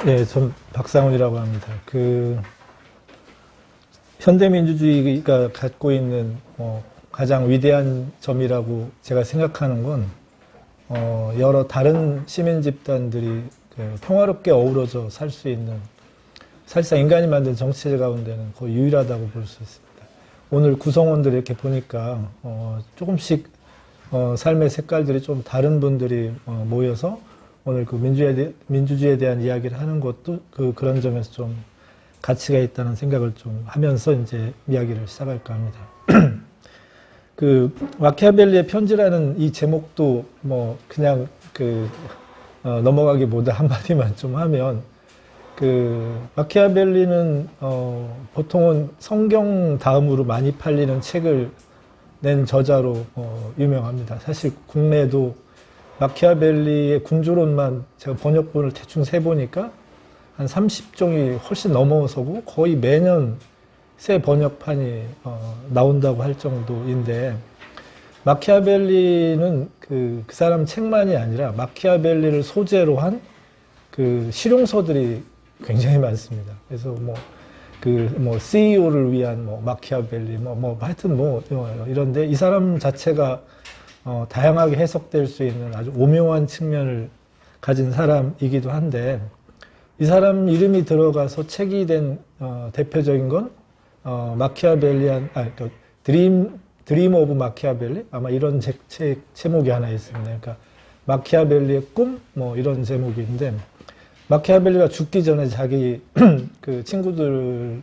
네, 전 박상훈이라고 합니다. 현대민주주의가 갖고 있는 가장 위대한 점이라고 제가 생각하는 건 여러 다른 시민 집단들이 평화롭게 어우러져 살 수 있는, 사실상 인간이 만든 정치체 가운데는 거의 유일하다고 볼 수 있습니다. 오늘 구성원들 이렇게 보니까 조금씩 삶의 색깔들이 좀 다른 분들이 모여서 오늘 그 민주주의에 대한 이야기를 하는 것도 그런 점에서 좀 가치가 있다는 생각을 좀 하면서 이제 이야기를 시작할까 합니다. 마키아벨리의 편지라는 이 제목도 그냥 넘어가기보다 한마디만 좀 하면, 마키아벨리는 보통은 성경 다음으로 많이 팔리는 책을 낸 저자로 유명합니다. 사실 국내에도 마키아벨리의 군주론만 제가 번역본을 대충 세보니까 한 30종이 훨씬 넘어서고 거의 매년 새 번역판이 나온다고 할 정도인데, 마키아벨리는 그 사람 책만이 아니라 마키아벨리를 소재로 한 실용서들이 굉장히 많습니다. 그래서 CEO를 위한 마키아벨리, 하여튼 이런데 이 사람 자체가 다양하게 해석될 수 있는 아주 오묘한 측면을 가진 사람이기도 한데, 이 사람 이름이 들어가서 책이 된 대표적인 건 마키아벨리안, 드림 오브 마키아벨리? 아마 이런 책 제목이 하나 있습니다. 그러니까 마키아벨리의 꿈? 이런 제목인데, 마키아벨리가 죽기 전에 자기 친구들이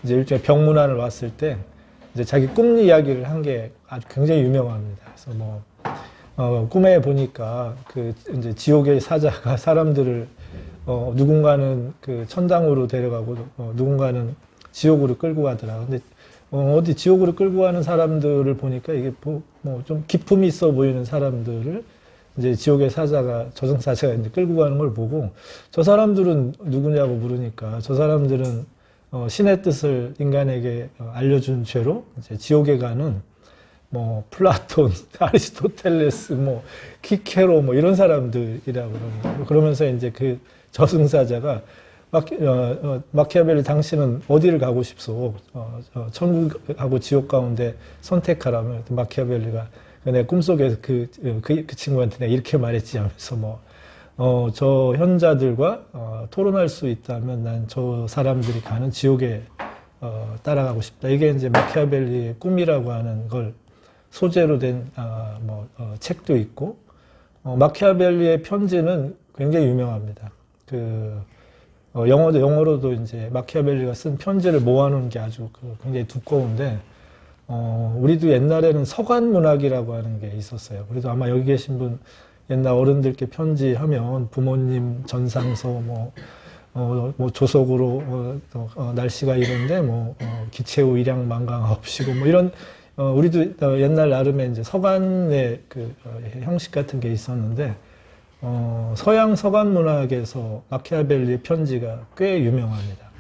이제 일종의 병문안을 왔을 때 이제 자기 꿈 이야기를 한 게 아주 굉장히 유명합니다. 그래서 꿈에 보니까 이제 지옥의 사자가 사람들을 누군가는 천당으로 데려가고 누군가는 지옥으로 끌고 가더라. 근데 어디 지옥으로 끌고 가는 사람들을 보니까 이게 좀 기품이 있어 보이는 사람들을 이제 지옥의 사자가, 저승사자가 이제 끌고 가는 걸 보고, 저 사람들은 누구냐고 물으니까 저 사람들은 신의 뜻을 인간에게 알려준 죄로 이제 지옥에 가는 플라톤, 아리스토텔레스, 키케로 이런 사람들이라고 그럽니다. 그러면서 이제 저승사자가 마키아벨리, 당신은 어디를 가고 싶소? 천국하고 지옥 가운데 선택하라면, 마키아벨리가 내 꿈속에서 그 친구한테 내가 이렇게 말했지 하면서 저 현자들과 토론할 수 있다면 난 저 사람들이 가는 지옥에 따라가고 싶다. 이게 이제 마키아벨리의 꿈이라고 하는 걸 소재로 된 책도 있고, 마키아벨리의 편지는 굉장히 유명합니다. 영어로도 이제 마키아벨리가 쓴 편지를 모아놓은 게 아주 굉장히 두꺼운데, 우리도 옛날에는 서간문학이라고 하는 게 있었어요. 그래도 아마 여기 계신 분 옛날 어른들께 편지하면 부모님 전상서, 조석으로 날씨가 이런데 기체후 일양 만강하옵시고 이런, 우리도 옛날 나름의 이제 서간의 형식 같은 게 있었는데, 서양 서간문학에서 마키아벨리의 편지가 꽤 유명합니다.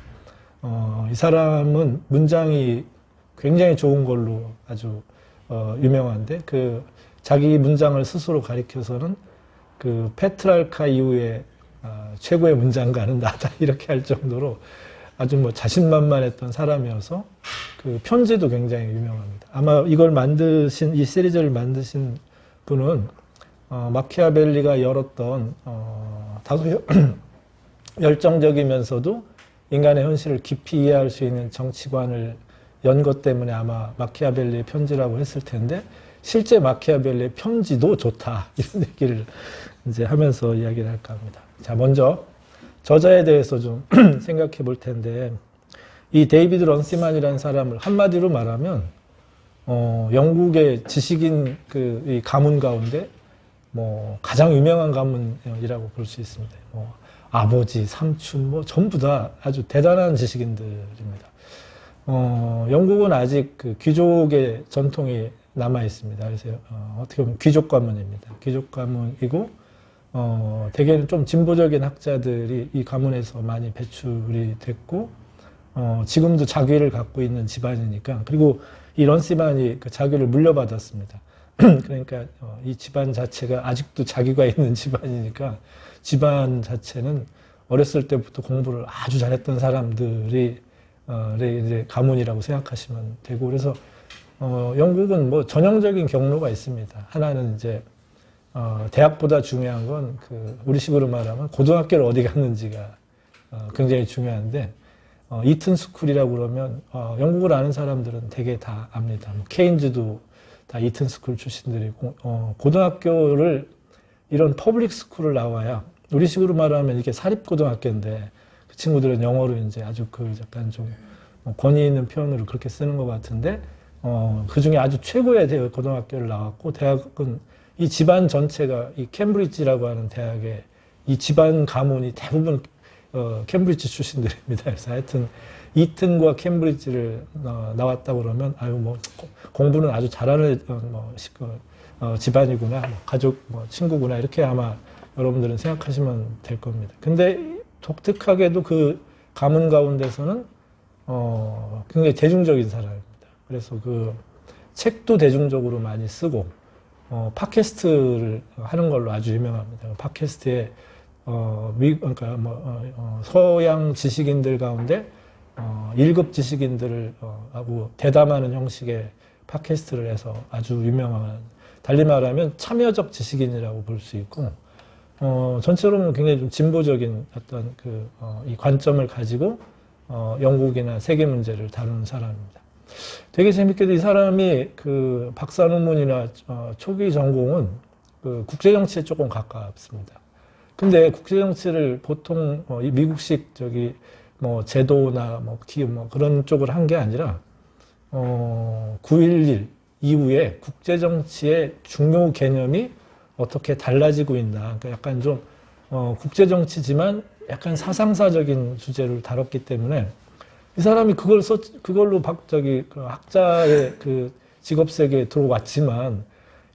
이 사람은 문장이 굉장히 좋은 걸로 아주 유명한데, 자기 문장을 스스로 가리켜서는 페트랄카 이후에 최고의 문장가는 나다 이렇게 할 정도로 아주 자신만만했던 사람이어서 편지도 굉장히 유명합니다. 아마 이걸 이 시리즈를 만드신 분은 마키아벨리가 열었던 다소 열정적이면서도 인간의 현실을 깊이 이해할 수 있는 정치관을 연 것 때문에 아마 마키아벨리의 편지라고 했을 텐데, 실제 마키아벨리의 편지도 좋다, 이런 얘기를 이제 하면서 이야기를 할까 합니다. 자, 먼저 저자에 대해서 좀 생각해 볼 텐데, 이 데이비드 런시만이라는 사람을 한마디로 말하면 영국의 지식인 이 가문 가운데 가장 유명한 가문이라고 볼 수 있습니다. 아버지, 삼촌 전부 다 아주 대단한 지식인들입니다. 영국은 아직 귀족의 전통이 남아 있습니다. 그래서 어떻게 보면 귀족 가문입니다. 귀족 가문이고, 대개는 좀 진보적인 학자들이 이 가문에서 많이 배출이 됐고, 지금도 자귀를 갖고 있는 집안이니까. 그리고 이 런시만이 자귀를 물려받았습니다. 그러니까 이 집안 자체가 아직도 자기가 있는 집안이니까 집안 자체는 어렸을 때부터 공부를 아주 잘했던 사람들이 이제 가문이라고 생각하시면 되고, 그래서 영국은 뭐 전형적인 경로가 있습니다. 하나는 이제 대학보다 중요한 건 우리식으로 말하면 고등학교를 어디 갔는지가 굉장히 중요한데, 이튼 스쿨이라고 그러면 영국을 아는 사람들은 되게 다 압니다. 뭐 케인즈도 다 이튼 스쿨 출신들이고, 고등학교를 이런 퍼블릭 스쿨을 나와야, 우리식으로 말하면 이게 사립고등학교인데 그 친구들은 영어로 이제 아주 약간 좀 권위 있는 표현으로 그렇게 쓰는 것 같은데, 그 중에 아주 최고의 고등학교를 나왔고, 대학은 이 집안 전체가 이 캠브리지라고 하는 대학에 이 집안 가문이 대부분 캠브리지 출신들입니다. 그래서 하여튼 이튼과 캠브리지를 나왔다고 그러면 아유 뭐 공부는 아주 잘하는 집안이구나, 가족 친구구나, 이렇게 아마 여러분들은 생각하시면 될 겁니다. 근데 독특하게도 그 가문 가운데서는 굉장히 대중적인 사람입니다. 그래서 책도 대중적으로 많이 쓰고 팟캐스트를 하는 걸로 아주 유명합니다. 팟캐스트에 그러니까 서양 지식인들 가운데 1급 지식인들을 하고 대담하는 형식의 팟캐스트를 해서 아주 유명한, 달리 말하면 참여적 지식인이라고 볼 수 있고, 전체로는 굉장히 좀 진보적인 어떤 이 관점을 가지고 영국이나 세계 문제를 다루는 사람입니다. 되게 재밌게도 이 사람이 박사 논문이나 초기 전공은 국제정치에 조금 가깝습니다. 근데 국제정치를 보통 미국식 제도나 기업 그런 쪽을 한 게 아니라 9.11 이후에 국제정치의 중요 개념이 어떻게 달라지고 있나, 그러니까 약간 좀 국제정치지만 약간 사상사적인 주제를 다뤘기 때문에 이 사람이 그걸로 학자의 직업 세계에 들어왔지만,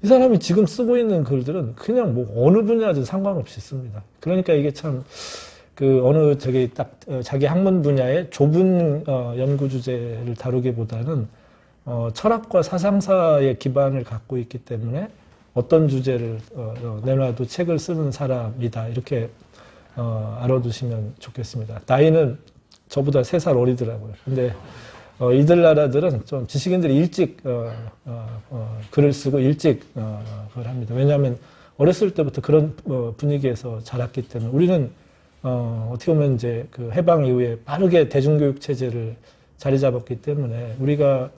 이 사람이 지금 쓰고 있는 글들은 그냥 어느 분야든 상관없이 씁니다. 그러니까 이게 참 어느 자기 학문 분야의 좁은 연구 주제를 다루기보다는 철학과 사상사의 기반을 갖고 있기 때문에 어떤 주제를 내놔도 책을 쓰는 사람이다, 이렇게 알아두시면 좋겠습니다. 나이는 저보다 3살 어리더라고요. 근데 이들 나라들은 좀 지식인들이 일찍 글을 쓰고 일찍 그걸 합니다. 왜냐하면 어렸을 때부터 그런 분위기에서 자랐기 때문에. 우리는 어떻게 보면 이제 해방 이후에 빠르게 대중교육 체제를 자리 잡았기 때문에 우리가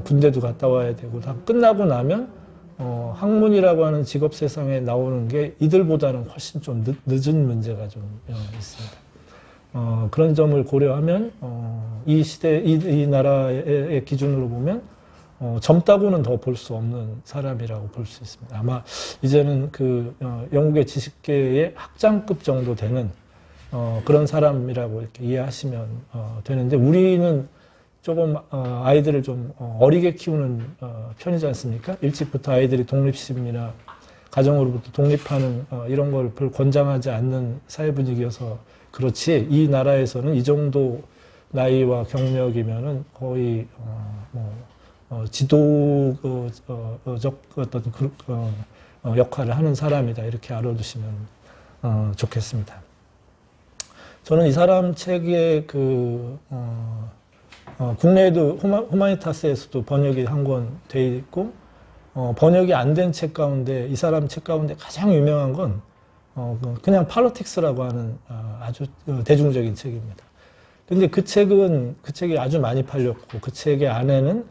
군대도 갔다 와야 되고 다 끝나고 나면 학문이라고 하는 직업 세상에 나오는 게 이들보다는 훨씬 좀 늦은 문제가 좀 있습니다. 그런 점을 고려하면 이 시대, 이 나라의 기준으로 보면 젊다고는 더 볼 수 없는 사람이라고 볼 수 있습니다. 아마 이제는 영국의 지식계의 학장급 정도 되는 그런 사람이라고 이렇게 이해하시면 되는데, 우리는 조금 아이들을 좀 어리게 키우는 편이지 않습니까? 일찍부터 아이들이 독립심이나 가정으로부터 독립하는 이런 걸 별 권장하지 않는 사회 분위기여서 그렇지, 이 나라에서는 이 정도 나이와 경력이면은 거의 지도적 어떤 역할을 하는 사람이다, 이렇게 알아두시면 좋겠습니다. 저는 이 사람 책에 국내에도 후마니타스에서도 번역이 한 권 돼 있고, 번역이 안 된 책 가운데, 이 사람 책 가운데 가장 유명한 건 그냥 팔로틱스라고 하는 아주 대중적인 책입니다. 근데 그 책이 아주 많이 팔렸고, 그 책의 안에는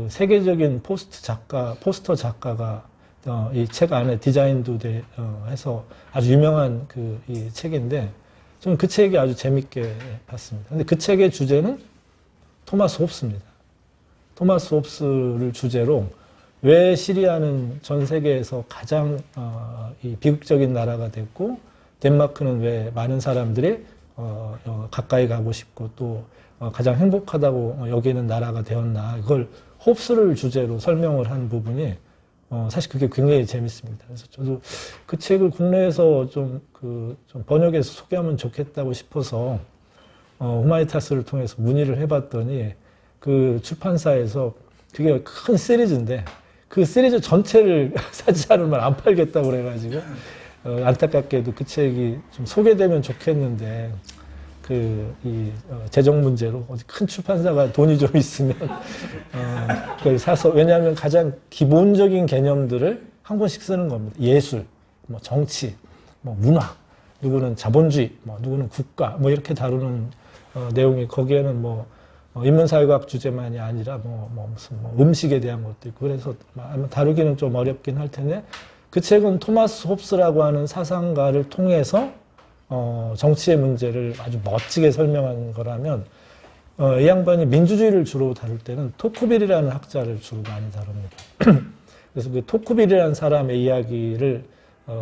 세계적인 포스터 작가가 이 책 안에 디자인도 해서 아주 유명한 이 책인데, 저는 그 책이 아주 재밌게 봤습니다. 근데 그 책의 주제는 토마스 홉스입니다. 토마스 홉스를 주제로 왜 시리아는 전 세계에서 가장 비극적인 나라가 됐고, 덴마크는 왜 많은 사람들이 가까이 가고 싶고 또 가장 행복하다고 여기는 나라가 되었나, 이걸 홉스를 주제로 설명을 한 부분이 사실 그게 굉장히 재밌습니다. 그래서 저도 그 책을 국내에서 좀 번역해서 소개하면 좋겠다고 싶어서 후마니타스를 통해서 문의를 해봤더니 그 출판사에서 그게 큰 시리즈인데 그 시리즈 전체를 사지 않으면 안 팔겠다고 그래가지고 안타깝게도 그 책이 좀 소개되면 좋겠는데 재정 문제로 어디 큰 출판사가 돈이 좀 있으면 그걸 사서, 왜냐하면 가장 기본적인 개념들을 한 권씩 쓰는 겁니다. 예술, 뭐 정치, 뭐 문화, 누구는 자본주의, 뭐 누구는 국가, 뭐 이렇게 다루는 내용이, 거기에는 뭐 인문사회과학 주제만이 아니라 무슨 음식에 대한 것도 있고, 그래서 아마 다루기는 좀 어렵긴 할 텐데, 그 책은 토마스 홉스라고 하는 사상가를 통해서 정치의 문제를 아주 멋지게 설명한 거라면, 이 양반이 민주주의를 주로 다룰 때는 토크빌이라는 학자를 주로 많이 다룹니다. 그래서 그 토크빌이라는 사람의 이야기를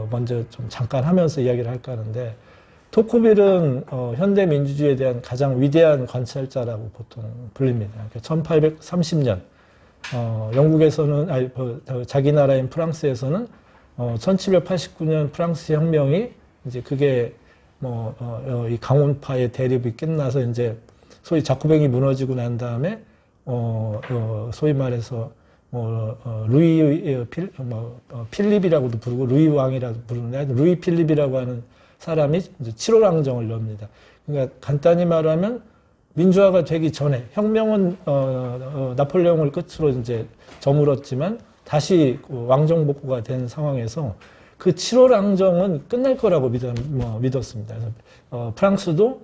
먼저 좀 잠깐 하면서 이야기를 할까 하는데, 토크빌은 현대 민주주의에 대한 가장 위대한 관찰자라고 보통 불립니다. 1830년 영국에서는, 자기 나라인 프랑스에서는 1789년 프랑스 혁명이, 이제 그게 이 강원파의 대립이 끝나서 이제 소위 자코뱅이 무너지고 난 다음에 소위 말해서 필립이라고도 부르고 루이 왕이라고 부르는데, 루이 필립이라고 하는 사람이 이제 7월 항정을 엽니다. 그러니까 간단히 말하면 민주화가 되기 전에, 혁명은 나폴레옹을 끝으로 이제 저물었지만 다시 왕정복구가 된 상황에서 그 7월 항정은 끝날 거라고 믿었습니다. 그래서 프랑스도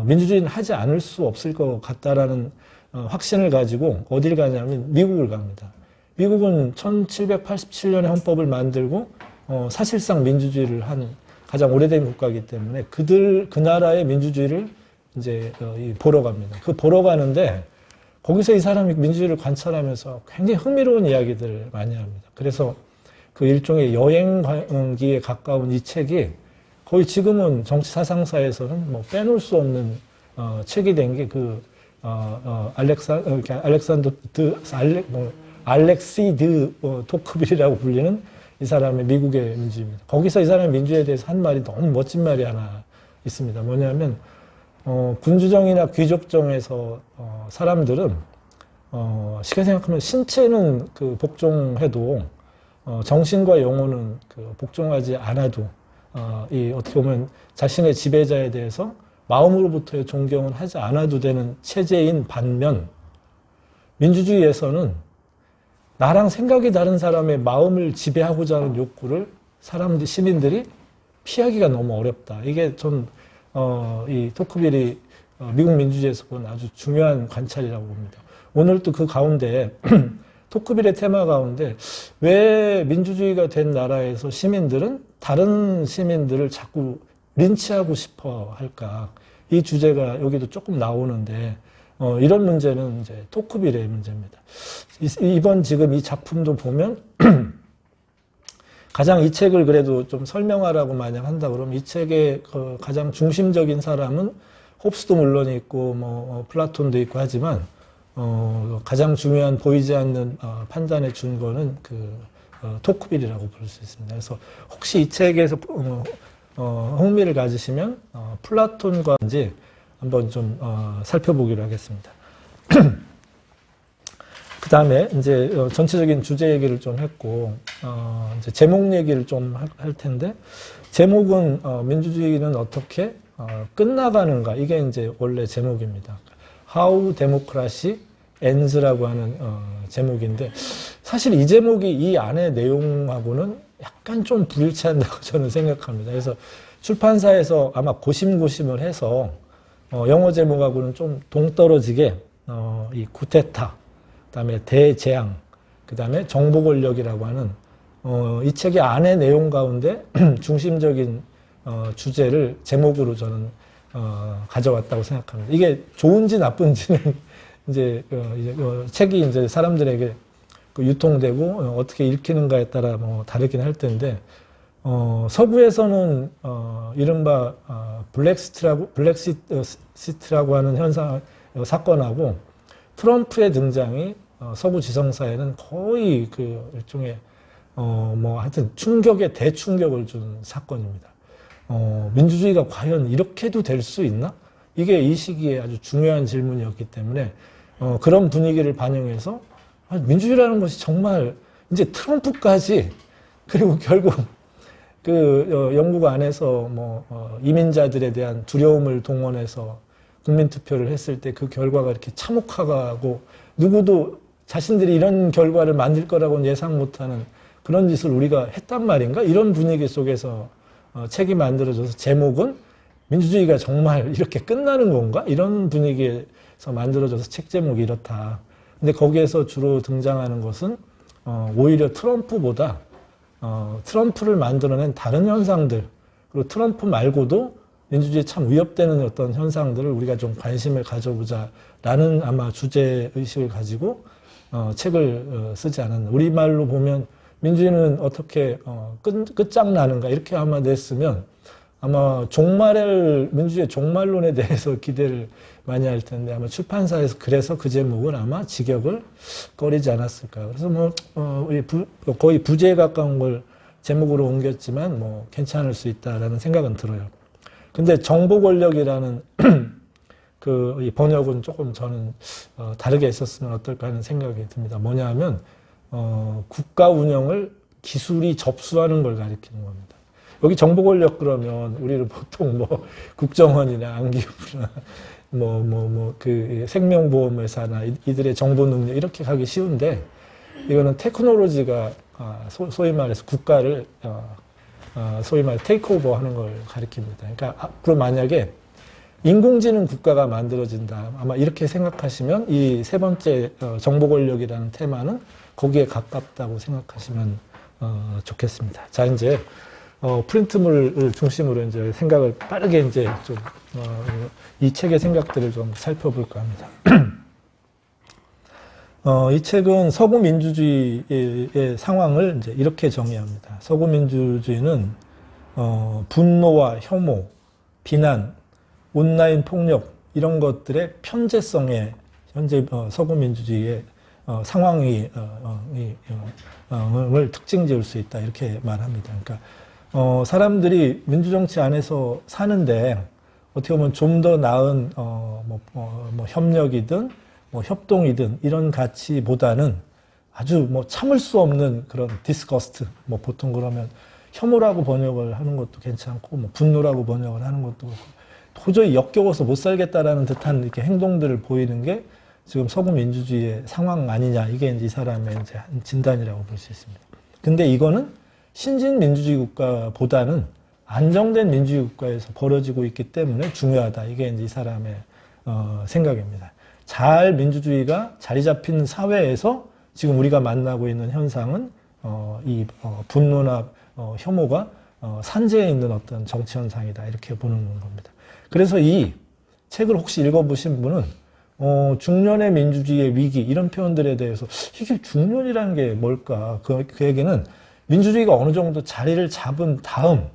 민주주의는 하지 않을 수 없을 것 같다라는 확신을 가지고 어딜 가냐면 미국을 갑니다. 미국은 1787년에 헌법을 만들고 사실상 민주주의를 한 가장 오래된 국가이기 때문에 그 나라의 민주주의를 이제 보러 갑니다. 그 보러 가는데 거기서 이 사람이 민주주의를 관찰하면서 굉장히 흥미로운 이야기들을 많이 합니다. 그래서 그 일종의 여행기에 가까운 이 책이 거의 지금은 정치 사상사에서는 뭐 빼놓을 수 없는 책이 된 게 알렉시 드 토크빌이라고 불리는 이 사람의 미국의 민주주의입니다. 거기서 이 사람의 민주주의에 대해서 한 말이 너무 멋진 말이 하나 있습니다. 뭐냐면 군주정이나 귀족정에서 사람들은 쉽게 생각하면 신체는 복종해도 정신과 영혼은 복종하지 않아도 어떻게 보면 자신의 지배자에 대해서 마음으로부터의 존경을 하지 않아도 되는 체제인 반면, 민주주의에서는 나랑 생각이 다른 사람의 마음을 지배하고자 하는 욕구를 시민들이 피하기가 너무 어렵다. 이게 이 토크빌이 미국 민주주의에서 본 아주 중요한 관찰이라고 봅니다. 오늘 또 그 가운데 토크빌의 테마 가운데 왜 민주주의가 된 나라에서 시민들은 다른 시민들을 자꾸 린치하고 싶어 할까? 이 주제가 여기도 조금 나오는데 이런 문제는 이제 토크빌의 문제입니다. 이번 지금 이 작품도 보면 가장 이 책을 그래도 좀 설명하라고 만약 한다 그러면 이 책의 가장 중심적인 사람은 홉스도 물론 있고 플라톤도 있고 하지만 가장 중요한 보이지 않는 판단의 준거는 토크빌이라고 부를 수 있습니다. 그래서 혹시 이 책에서 흥미를 가지시면 플라톤과 이제 한번 좀 살펴보기로 하겠습니다. 그 다음에 이제 전체적인 주제 얘기를 좀 했고 이제 제목 얘기를 좀 할 텐데, 제목은 민주주의는 어떻게 끝나가는가, 이게 이제 원래 제목입니다. How Democracy Ends라고 하는 제목인데, 사실 이 제목이 이 안의 내용하고는 약간 좀 불일치한다고 저는 생각합니다. 그래서 출판사에서 아마 고심고심을 해서 영어 제목하고는 좀 동떨어지게 이 쿠데타, 그다음에 대재앙, 그다음에 정보 권력이라고 하는 이 책의 안의 내용 가운데 중심적인 주제를 제목으로 저는 가져왔다고 생각합니다. 이게 좋은지 나쁜지는 이제 책이 이제 사람들에게 유통되고 어떻게 읽히는가에 따라 다르긴 할 텐데, 서구에서는 이른바 블랙시트라고 하는 사건하고 트럼프의 등장이 서구 지성사에는 거의 일종의 하여튼 대충격을 준 사건입니다. 민주주의가 과연 이렇게도 될 수 있나? 이게 이 시기에 아주 중요한 질문이었기 때문에 그런 분위기를 반영해서 민주주의라는 것이 정말 이제 트럼프까지, 그리고 결국 영국 안에서 이민자들에 대한 두려움을 동원해서 국민투표를 했을 때 그 결과가 이렇게 참혹하고 누구도 자신들이 이런 결과를 만들 거라고는 예상 못하는 그런 짓을 우리가 했단 말인가? 이런 분위기 속에서 책이 만들어져서 제목은 민주주의가 정말 이렇게 끝나는 건가? 이런 분위기에서 만들어져서 책 제목이 이렇다. 근데 거기에서 주로 등장하는 것은 오히려 트럼프보다 트럼프를 만들어낸 다른 현상들, 그리고 트럼프 말고도 민주주의에 참 위협되는 어떤 현상들을 우리가 좀 관심을 가져보자라는 아마 주제의식을 가지고 책을 쓰지 않았나. 우리말로 보면 민주주의는 어떻게 끝장나는가 이렇게 아마 냈으면 아마 민주주의의 종말론에 대해서 기대를 많이 할 텐데 아마 출판사에서 그래서 그 제목을 아마 직역을 꺼리지 않았을까. 그래서 거의 부제에 가까운 걸 제목으로 옮겼지만 괜찮을 수 있다라는 생각은 들어요. 근데 정보 권력이라는 이 번역은 조금 저는 다르게 했었으면 어떨까 하는 생각이 듭니다. 뭐냐 하면 국가 운영을 기술이 접수하는 걸 가리키는 겁니다. 여기 정보 권력 그러면 우리는 보통 국정원이나 안기부나 생명보험회사나 이들의 정보 능력 이렇게 가기 쉬운데 이거는 테크놀로지가 소위 말해서 국가를 소위 말 테이크오버 하는 걸 가리킵니다. 그러니까 앞으로 만약에 인공지능 국가가 만들어진다. 아마 이렇게 생각하시면 이 세 번째 정보 권력이라는 테마는 거기에 가깝다고 생각하시면 좋겠습니다. 자, 이제 프린트물을 중심으로 이제 생각을 빠르게 이제 좀 이 책의 생각들을 좀 살펴볼까 합니다. 이 책은 서구 민주주의의 상황을 이제 이렇게 정의합니다. 서구 민주주의는 분노와 혐오, 비난, 온라인 폭력 이런 것들의 편재성에 현재 서구 민주주의의 상황을 특징 지을 수 있다 이렇게 말합니다. 그러니까 사람들이 민주정치 안에서 사는데 어떻게 보면 좀 더 나은 협력이든 협동이든 이런 가치보다는 아주 참을 수 없는 그런 디스커스트, 보통 그러면 혐오라고 번역을 하는 것도 괜찮고 분노라고 번역을 하는 것도 그렇고 도저히 역겨워서 못 살겠다라는 듯한 이렇게 행동들을 보이는 게 지금 서구 민주주의의 상황 아니냐, 이게 이제 이 사람의 이제 진단이라고 볼 수 있습니다. 근데 이거는 신진 민주주의 국가보다는 안정된 민주주의 국가에서 벌어지고 있기 때문에 중요하다. 이게 이제 이 사람의 생각입니다. 잘 민주주의가 자리 잡힌 사회에서 지금 우리가 만나고 있는 현상은 이 분노나 혐오가 산재해 있는 어떤 정치 현상이다. 이렇게 보는 겁니다. 그래서 이 책을 혹시 읽어보신 분은 중년의 민주주의의 위기 이런 표현들에 대해서 이게 중년이라는 게 뭘까? 그 얘기는 민주주의가 어느 정도 자리를 잡은 다음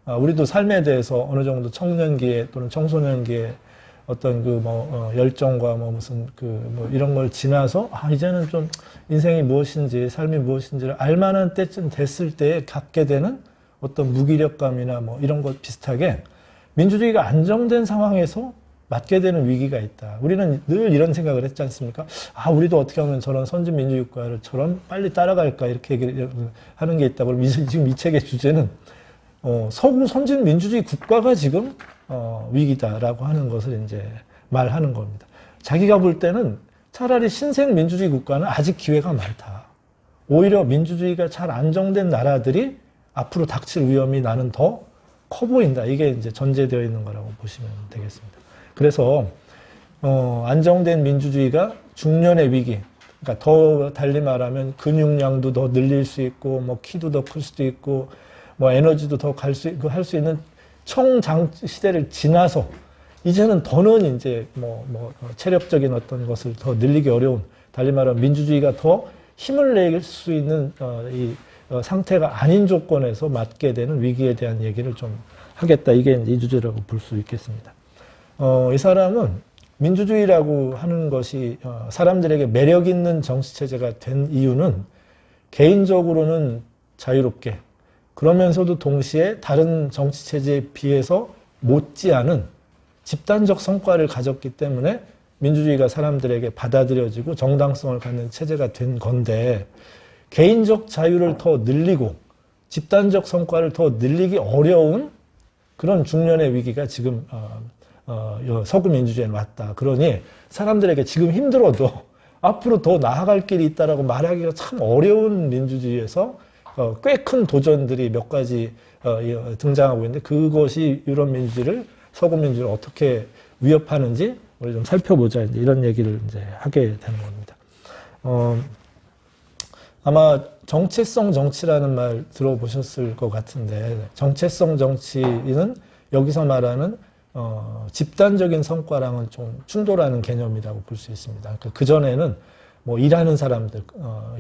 우리도 삶에 대해서 어느 정도 청년기에 또는 청소년기에 어떤 열정과 이런 걸 지나서 이제는 좀 인생이 무엇인지 삶이 무엇인지를 알만한 때쯤 됐을 때에 갖게 되는 어떤 무기력감이나 이런 것 비슷하게 민주주의가 안정된 상황에서 맞게 되는 위기가 있다. 우리는 늘 이런 생각을 했지 않습니까? 우리도 어떻게 하면 저런 선진 민주주의 국가처럼 빨리 따라갈까 이렇게 얘기를 하는 게 있다. 그럼 지금 이 책의 주제는 서구 선진 민주주의 국가가 지금 위기다라고 하는 것을 이제 말하는 겁니다. 자기가 볼 때는 차라리 신생 민주주의 국가는 아직 기회가 많다. 오히려 민주주의가 잘 안정된 나라들이 앞으로 닥칠 위험이 나는 더 커 보인다. 이게 이제 전제되어 있는 거라고 보시면 되겠습니다. 그래서 안정된 민주주의가 중년의 위기, 그러니까 더 달리 말하면 근육량도 더 늘릴 수 있고, 키도 더 클 수도 있고, 에너지도 더 할 수 있는 청장 시대를 지나서 이제는 더는 이제 체력적인 어떤 것을 더 늘리기 어려운, 달리 말하면 민주주의가 더 힘을 낼 수 있는 이 상태가 아닌 조건에서 맞게 되는 위기에 대한 얘기를 좀 하겠다. 이게 이제 이 주제라고 볼 수 있겠습니다. 이 사람은 민주주의라고 하는 것이 사람들에게 매력 있는 정치체제가 된 이유는 개인적으로는 자유롭게 그러면서도 동시에 다른 정치체제에 비해서 못지않은 집단적 성과를 가졌기 때문에 민주주의가 사람들에게 받아들여지고 정당성을 갖는 체제가 된 건데 개인적 자유를 더 늘리고 집단적 성과를 더 늘리기 어려운 그런 중년의 위기가 지금 서구 민주주의에 왔다. 그러니 사람들에게 지금 힘들어도 앞으로 더 나아갈 길이 있다라고 말하기가 참 어려운 민주주의에서 꽤 큰 도전들이 몇 가지 등장하고 있는데 그것이 유럽 민주주의를 서구 민주주의를 어떻게 위협하는지 우리 좀 살펴보자. 이제 이런 얘기를 이제 하게 되는 겁니다. 아마 정체성 정치라는 말 들어보셨을 것 같은데 정체성 정치는 여기서 말하는 집단적인 성과랑은 좀 충돌하는 개념이라고 볼 수 있습니다. 그 전에는 뭐 일하는 사람들,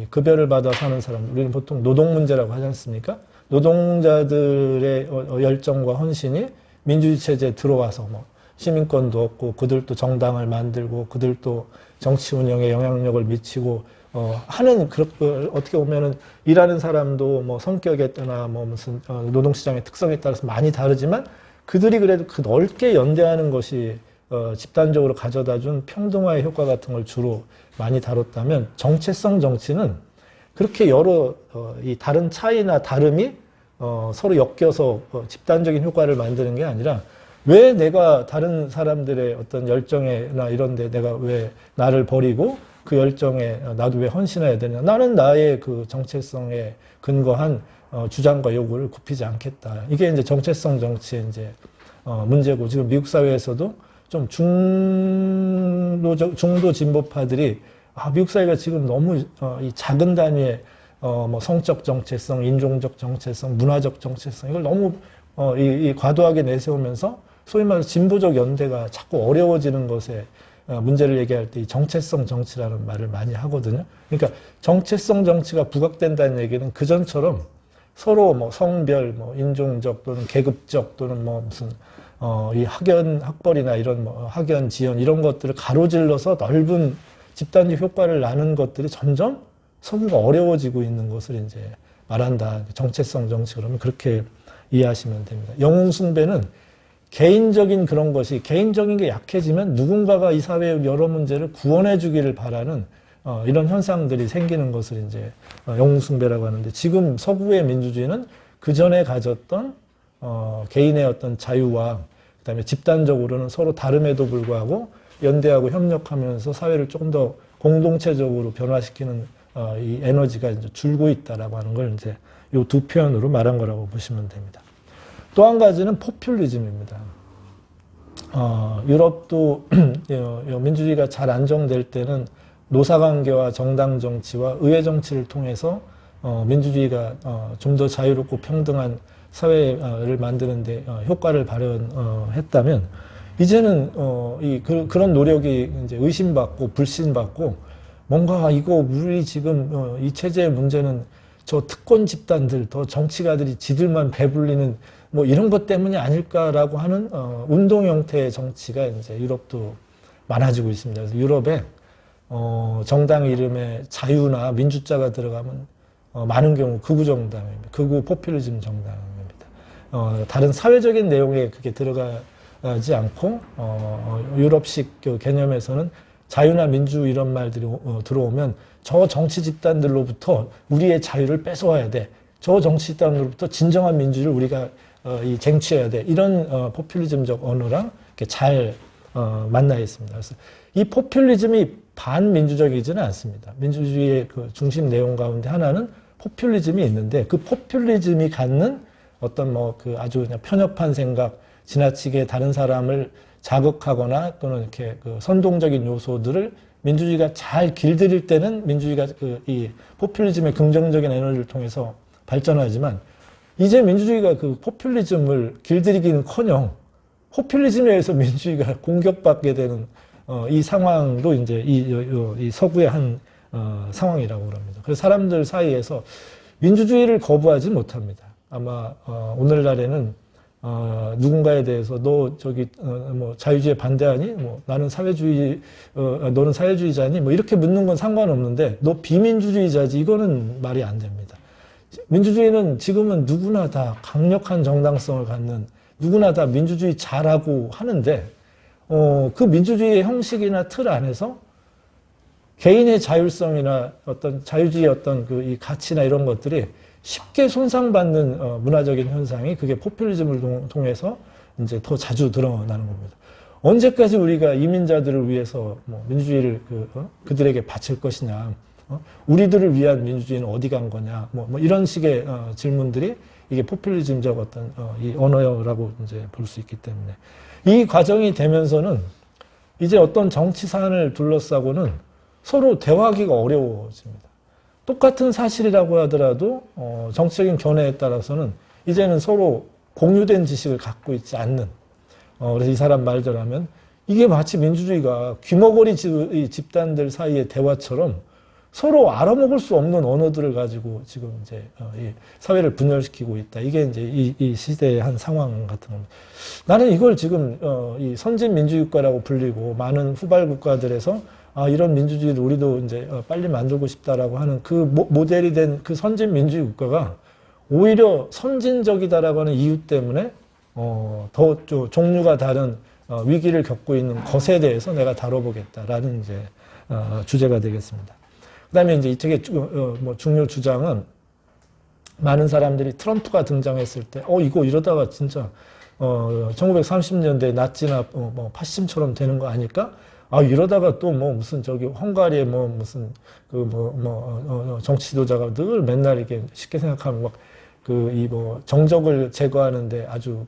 급여를 받아 사는 사람들, 우리는 보통 노동 문제라고 하지 않습니까? 노동자들의 열정과 헌신이 민주주의 체제에 들어와서 뭐 시민권도 얻고 그들도 정당을 만들고 그들도 정치 운영에 영향력을 미치고 하는 어떻게 보면은 일하는 사람도 뭐 성격에 따라 뭐 무슨 노동시장의 특성에 따라서 많이 다르지만 그들이 그래도 그 넓게 연대하는 것이 집단적으로 가져다준 평등화의 효과 같은 걸 주로 많이 다뤘다면 정체성 정치는 그렇게 여러 이 다른 차이나 다름이 서로 엮여서 집단적인 효과를 만드는 게 아니라 왜 내가 다른 사람들의 어떤 열정에나 이런데 내가 왜 나를 버리고 그 열정에 나도 왜 헌신해야 되냐. 나는 나의 그 정체성에 근거한 주장과 요구를 굽히지 않겠다. 이게 이제 정체성 정치의 이제 문제고 지금 미국 사회에서도 좀 중도 진보파들이 미국 사회가 지금 너무 이 작은 단위의 뭐 성적 정체성, 인종적 정체성, 문화적 정체성 이걸 너무 이 과도하게 내세우면서 소위 말해서 진보적 연대가 자꾸 어려워지는 것에 문제를 얘기할 때 이 정체성 정치라는 말을 많이 하거든요. 그러니까 정체성 정치가 부각된다는 얘기는 그전처럼 서로 뭐 성별, 뭐 인종적 또는 계급적 또는 뭐 무슨 이 학벌이나 이런 뭐 학연, 지연 이런 것들을 가로질러서 넓은 집단적 효과를 나는 것들이 점점 서구가 어려워지고 있는 것을 이제 말한다. 정체성 정치 그러면 그렇게 이해하시면 됩니다. 영웅 숭배는 개인적인 그런 것이 개인적인 게 약해지면 누군가가 이 사회의 여러 문제를 구원해 주기를 바라는 이런 현상들이 생기는 것을 이제 영웅 숭배라고 하는데 지금 서구의 민주주의는 그 전에 가졌던 개인의 어떤 자유와 그다음에 집단적으로는 서로 다름에도 불구하고 연대하고 협력하면서 사회를 조금 더 공동체적으로 변화시키는 이 에너지가 이제 줄고 있다라고 하는 걸 이제 이 두 표현으로 말한 거라고 보시면 됩니다. 또 한 가지는 포퓰리즘입니다. 유럽도 민주주의가 잘 안정될 때는 노사관계와 정당 정치와 의회 정치를 통해서 민주주의가 좀 더 자유롭고 평등한 사회를 만드는데 효과를 발현했다면 이제는 그런 노력이 이제 의심받고 불신받고 뭔가 이거 우리 지금 이 체제의 문제는 저 특권 집단들 더 정치가들이 지들만 배불리는 뭐 이런 것 때문이 아닐까라고 하는 운동 형태의 정치가 이제 유럽도 많아지고 있습니다. 그래서 유럽에 정당 이름에 자유나 민주자가 들어가면 많은 경우 극우 정당입니다. 극우 포퓰리즘 정당입니다. 다른 사회적인 내용에 그게 들어가지 않고 유럽식 그 개념에서는 자유나 민주 이런 말들이 들어오면 저 정치 집단들로부터 우리의 자유를 뺏어와야 돼. 저 정치 집단으로부터 진정한 민주를 우리가 쟁취해야 돼. 이런 포퓰리즘적 언어랑 이렇게 잘 만나 있습니다. 그래서 이 포퓰리즘이 반민주적이지는 않습니다. 민주주의의 그 중심 내용 가운데 하나는 포퓰리즘이 있는데 그 포퓰리즘이 갖는 어떤 뭐 그 아주 그냥 편협한 생각, 지나치게 다른 사람을 자극하거나 또는 이렇게 그 선동적인 요소들을 민주주의가 잘 길들일 때는 민주주의가 이 포퓰리즘의 긍정적인 에너지를 통해서 발전하지만 이제 민주주의가 그 포퓰리즘을 길들이기는커녕 포퓰리즘에 의해서 민주주의가 공격받게 되는 이 상황도 이제 이 서구의 한 상황이라고 합니다. 그래서 사람들 사이에서 민주주의를 거부하지 못합니다. 아마 오늘날에는 누군가에 대해서 너 저기 뭐 자유주의에 반대하니? 뭐 나는 사회주의 너는 사회주의자니? 뭐 이렇게 묻는 건 상관없는데 너 비민주주의자지 이거는 말이 안 됩니다. 민주주의는 지금은 누구나 다 강력한 정당성을 갖는 누구나 다 민주주의 잘하고 하는데 그 민주주의의 형식이나 틀 안에서 개인의 자율성이나 어떤 자유주의 어떤 그 이 가치나 이런 것들이 쉽게 손상받는 문화적인 현상이 그게 포퓰리즘을 통해서 이제 더 자주 드러나는 겁니다. 언제까지 우리가 이민자들을 위해서 뭐 민주주의를 그들에게 바칠 것이냐, 우리들을 위한 민주주의는 어디 간 거냐, 뭐 이런 식의 질문들이 이게 포퓰리즘적 어떤 이 언어라고 이제 볼 수 있기 때문에 이 과정이 되면서는 이제 어떤 정치 사안을 둘러싸고는 서로 대화하기가 어려워집니다. 똑같은 사실이라고 하더라도 정치적인 견해에 따라서는 이제는 서로 공유된 지식을 갖고 있지 않는, 그래서 이 사람 말대로 하면 이게 마치 민주주의가 귀머거리 집단들 사이의 대화처럼 서로 알아먹을 수 없는 언어들을 가지고 지금 이제 이 사회를 분열시키고 있다. 이게 이제 이 시대의 한 상황 같은 겁니다. 나는 이걸 지금 이 선진 민주국가라고 불리고 많은 후발 국가들에서 이런 민주주의를 우리도 이제 빨리 만들고 싶다라고 하는 그 모델이 된 그 선진 민주주의 국가가 오히려 선진적이다라고 하는 이유 때문에 더 종류가 다른 위기를 겪고 있는 것에 대해서 내가 다뤄보겠다라는 이제 주제가 되겠습니다. 그다음에 이제 이 책의 뭐 중요 주장은 많은 사람들이 트럼프가 등장했을 때 이거 이러다가 진짜 1930년대 나치나 뭐 파시즘처럼 되는 거 아닐까? 이러다가 또 뭐 무슨 저기 헝가리에 뭐 무슨 정치 지도자가 늘 맨날 이렇게 쉽게 생각하면 막 이 뭐 정적을 제거하는데 아주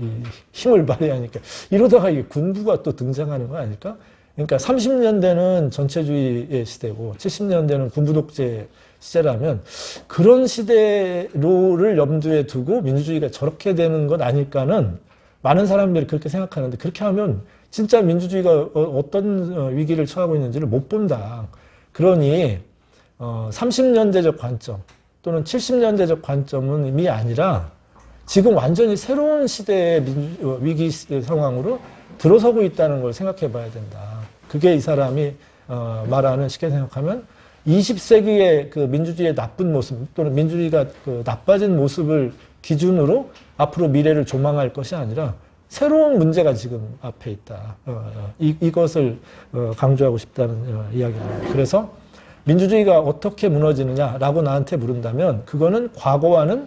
이 힘을 발휘하니까 이러다가 이게 군부가 또 등장하는 거 아닐까? 그러니까 30년대는 전체주의의 시대고 70년대는 군부 독재 시대라면 그런 시대로를 염두에 두고 민주주의가 저렇게 되는 것 아닐까는 많은 사람들이 그렇게 생각하는데, 그렇게 하면 진짜 민주주의가 어떤 위기를 처하고 있는지를 못 본다. 그러니 30년대적 관점 또는 70년대적 관점이 아니라 지금 완전히 새로운 시대의 위기 상황으로 들어서고 있다는 걸 생각해 봐야 된다. 그게 이 사람이 말하는, 쉽게 생각하면 20세기의 그 민주주의의 나쁜 모습 또는 민주주의가 그 나빠진 모습을 기준으로 앞으로 미래를 조망할 것이 아니라 새로운 문제가 지금 앞에 있다. 이것을 강조하고 싶다는 이야기입니다. 그래서 민주주의가 어떻게 무너지느냐라고 나한테 물은다면 그거는 과거와는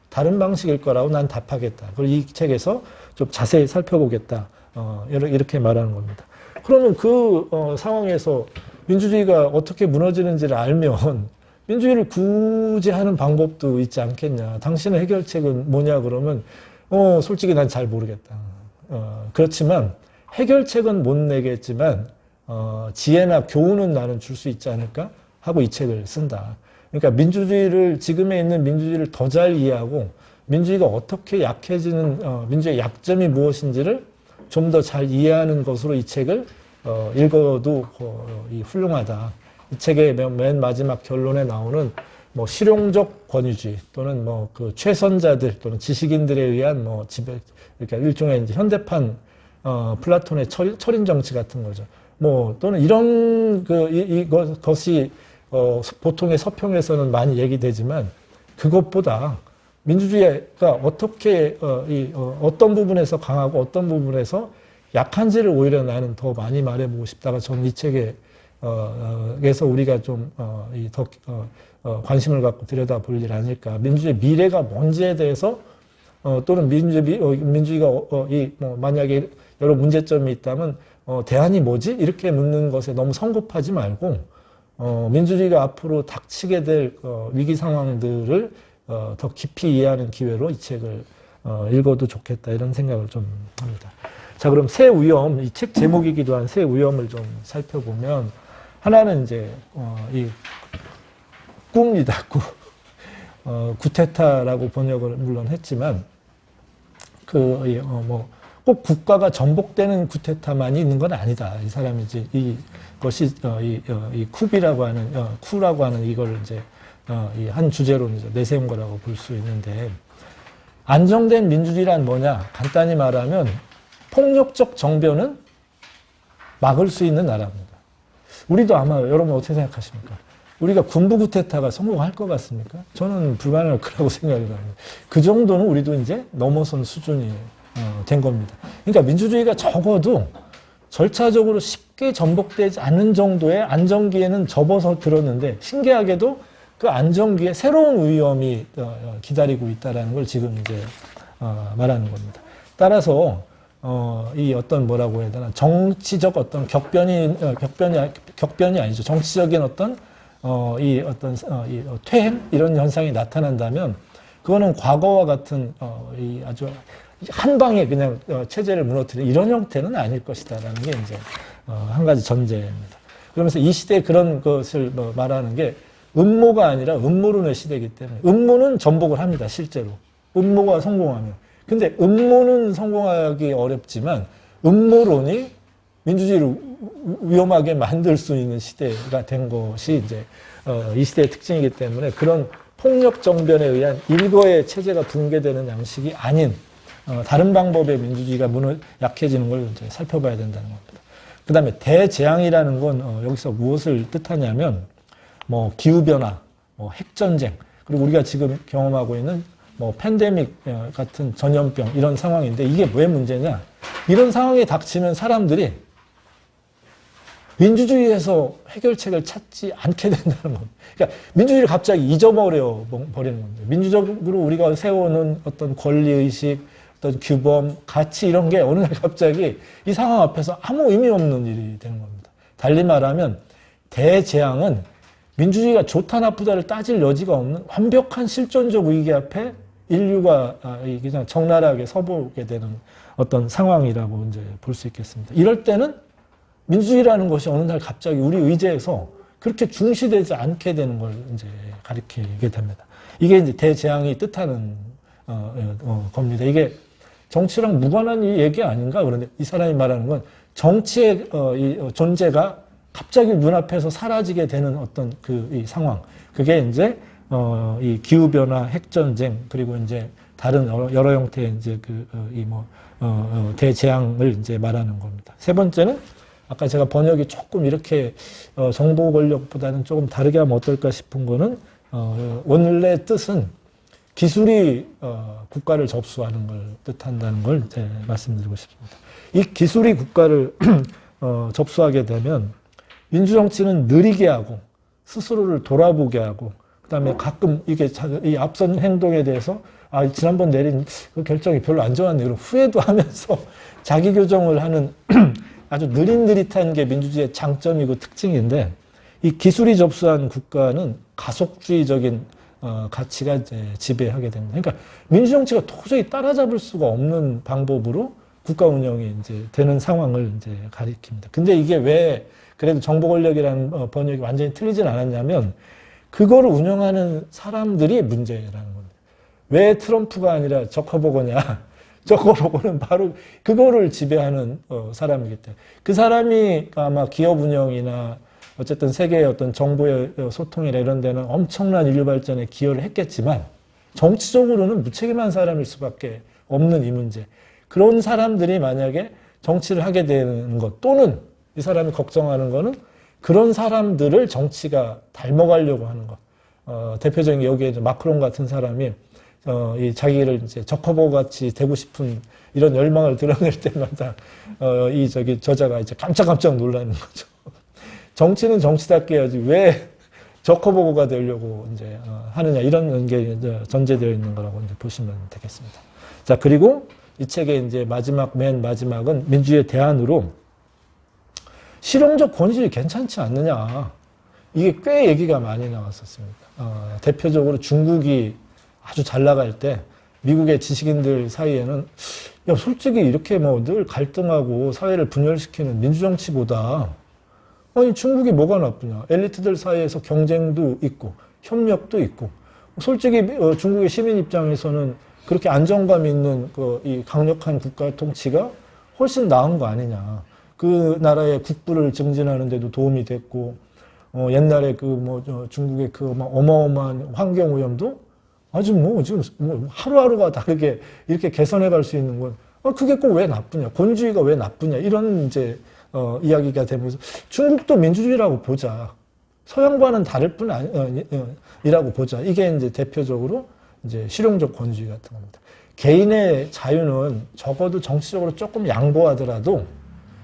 다른 방식일 거라고 난 답하겠다. 그리고 이 책에서 좀 자세히 살펴보겠다. 이렇게 말하는 겁니다. 그러면 그 상황에서 민주주의가 어떻게 무너지는지를 알면 민주주의를 구제하는 방법도 있지 않겠냐. 당신의 해결책은 뭐냐 그러면 솔직히 난 잘 모르겠다. 그렇지만 해결책은 못 내겠지만 지혜나 교훈은 나는 줄 수 있지 않을까 하고 이 책을 쓴다. 그러니까 민주주의를, 지금에 있는 민주주의를 더 잘 이해하고 민주주의가 어떻게 약해지는, 민주주의의 약점이 무엇인지를 좀 더 잘 이해하는 것으로 이 책을 읽어도 훌륭하다. 이 책의 맨 마지막 결론에 나오는 뭐 실용적 권위주의 또는 뭐 그 최선자들 또는 지식인들에 의한 뭐 지배, 그러니까 일종의 이제 현대판 플라톤의 철인 정치 같은 거죠. 뭐 또는 이런 이것이 보통의 서평에서는 많이 얘기되지만 그것보다 민주주의가 어떻게 어떤 부분에서 강하고 어떤 부분에서 약한지를 오히려 나는 더 많이 말해보고 싶다가 저는 이 책에 에서 우리가 좀 더 관심을 갖고 들여다볼 일 아닐까. 민주주의 미래가 뭔지에 대해서 또는 민주주의가 뭐 만약에 여러 문제점이 있다면 대안이 뭐지? 이렇게 묻는 것에 너무 성급하지 말고 민주주의가 앞으로 닥치게 될 위기 상황들을 더 깊이 이해하는 기회로 이 책을 읽어도 좋겠다, 이런 생각을 좀 합니다. 자, 그럼 새 위험, 이 책 제목이기도 한 새 위험을 좀 살펴보면, 하나는 이제 이 꿈이다, 구테타라고 번역을 물론 했지만 꼭 국가가 전복되는 구테타만이 있는 건 아니다. 이 사람이 이제 이것이 이 쿠비라고 하는 쿠라고 하는 이걸 이제 이 한 주제로 이제 내세운 거라고 볼 수 있는데, 안정된 민주주의란 뭐냐? 간단히 말하면 폭력적 정변은 막을 수 있는 나라입니다. 우리도 아마 여러분 어떻게 생각하십니까? 우리가 군부 구테타가 성공할 것 같습니까? 저는 불가능할 거라고 생각이 납니다. 그 정도는 우리도 이제 넘어선 수준이 된 겁니다. 그러니까 민주주의가 적어도 절차적으로 쉽게 전복되지 않는 정도의 안정기에는 접어서 들었는데 신기하게도 그 안정기에 새로운 위험이 기다리고 있다는 걸 지금 이제 말하는 겁니다. 따라서 이 어떤 뭐라고 해야 되나 정치적 어떤 격변이 아니죠. 정치적인 어떤 이 어떤 이 퇴행 이런 현상이 나타난다면 그거는 과거와 같은 이 아주 한 방에 그냥 체제를 무너뜨리는 이런 형태는 아닐 것이다라는 게 이제 한 가지 전제입니다. 그러면서 이 시대에 그런 것을 말하는 게 음모가 아니라 음모론의 시대이기 때문에 음모는 전복을 합니다. 실제로 음모가 성공하면. 근데 음모는 성공하기 어렵지만 음모론이 민주주의를 위험하게 만들 수 있는 시대가 된 것이 이제 이 시대의 특징이기 때문에 그런 폭력 정변에 의한 일거의 체제가 붕괴되는 양식이 아닌 다른 방법의 민주주의가 약해지는 걸 이제 살펴봐야 된다는 겁니다. 그 다음에 대재앙이라는 건 여기서 무엇을 뜻하냐면 뭐 기후변화, 뭐 핵전쟁, 그리고 우리가 지금 경험하고 있는 뭐 팬데믹 같은 전염병 이런 상황인데 이게 왜 문제냐? 이런 상황이 닥치면 사람들이 민주주의에서 해결책을 찾지 않게 된다는 겁니다. 그러니까 민주주의를 갑자기 잊어버려 버리는 겁니다. 민주적으로 우리가 세워놓은 어떤 권리의식, 어떤 규범, 가치 이런 게 어느 날 갑자기 이 상황 앞에서 아무 의미 없는 일이 되는 겁니다. 달리 말하면 대재앙은 민주주의가 좋다 나쁘다를 따질 여지가 없는 완벽한 실존적 위기 앞에 인류가 그냥 적나라하게 서보게 되는 어떤 상황이라고 이제 볼 수 있겠습니다. 이럴 때는 민주주의라는 것이 어느 날 갑자기 우리 의제에서 그렇게 중시되지 않게 되는 걸 이제 가리키게 됩니다. 이게 이제 대재앙이 뜻하는 겁니다. 이게 정치랑 무관한 얘기 아닌가? 그런데 이 사람이 말하는 건 정치의 이 존재가 갑자기 눈앞에서 사라지게 되는 어떤 이 상황. 그게 이제 이 기후변화, 핵전쟁, 그리고 이제 다른 여러 형태의 이제 대재앙을 이제 말하는 겁니다. 세 번째는 아까 제가 번역이 조금 이렇게 정보 권력보다는 조금 다르게 하면 어떨까 싶은 거는 원래 뜻은 기술이 국가를 접수하는 걸 뜻한다는 걸 이제 말씀드리고 싶습니다. 이 기술이 국가를 접수하게 되면 민주정치는 느리게 하고 스스로를 돌아보게 하고 그다음에 가끔 이게 이 앞선 행동에 대해서 지난번 내린 그 결정이 별로 안 좋았네 그럼 후회도 하면서 자기 교정을 하는 아주 느릿느릿한 게 민주주의의 장점이고 특징인데 이 기술이 접수한 국가는 가속주의적인 가치가 이제 지배하게 됩니다. 그러니까 민주정치가 도저히 따라잡을 수가 없는 방법으로 국가 운영이 이제 되는 상황을 이제 가리킵니다. 근데 이게 왜 그래도 정보 권력이라는 번역이 완전히 틀리진 않았냐면 그거를 운영하는 사람들이 문제라는 겁니다. 왜 트럼프가 아니라 저커버거냐? 저커버거는 바로 그거를 지배하는 사람이기 때문에 그 사람이 아마 기업 운영이나 어쨌든 세계의 어떤 정보의 소통이나 이런 데는 엄청난 인류 발전에 기여를 했겠지만 정치적으로는 무책임한 사람일 수밖에 없는 이 문제. 그런 사람들이 만약에 정치를 하게 되는 것 또는 이 사람이 걱정하는 거는 그런 사람들을 정치가 닮아가려고 하는 것. 대표적인 여기에 이제 마크롱 같은 사람이 이 자기를 이제 저커버 같이 되고 싶은 이런 열망을 드러낼 때마다 저자가 이제 깜짝깜짝 놀라는 거죠. 정치는 정치답게 해야지 왜 저커버거가 되려고 이제 하느냐 이런 게 이제 전제되어 있는 거라고 이제 보시면 되겠습니다. 자 그리고 이 책의 이제 맨 마지막은 민주주의의 대안으로 실용적 권위주의 괜찮지 않느냐 이게 꽤 얘기가 많이 나왔었습니다. 대표적으로 중국이 아주 잘 나갈 때 미국의 지식인들 사이에는 야 솔직히 이렇게 뭐 늘 갈등하고 사회를 분열시키는 민주정치보다 아니 중국이 뭐가 나쁘냐 엘리트들 사이에서 경쟁도 있고 협력도 있고 솔직히 중국의 시민 입장에서는 그렇게 안정감 있는 이 강력한 국가 통치가 훨씬 나은 거 아니냐 그 나라의 국부를 증진하는 데도 도움이 됐고 옛날에 중국의 어마어마한 환경 오염도 아주 지금 하루하루가 다르게 이렇게 개선해 갈 수 있는 건 그게 꼭 왜 나쁘냐 권위주의가 왜 나쁘냐 이런 이제 이야기가 되면서 중국도 민주주의라고 보자 서양과는 다를 뿐 아니라고 보자 이게 이제 대표적으로 이제 실용적 권위주의 같은 겁니다. 개인의 자유는 적어도 정치적으로 조금 양보하더라도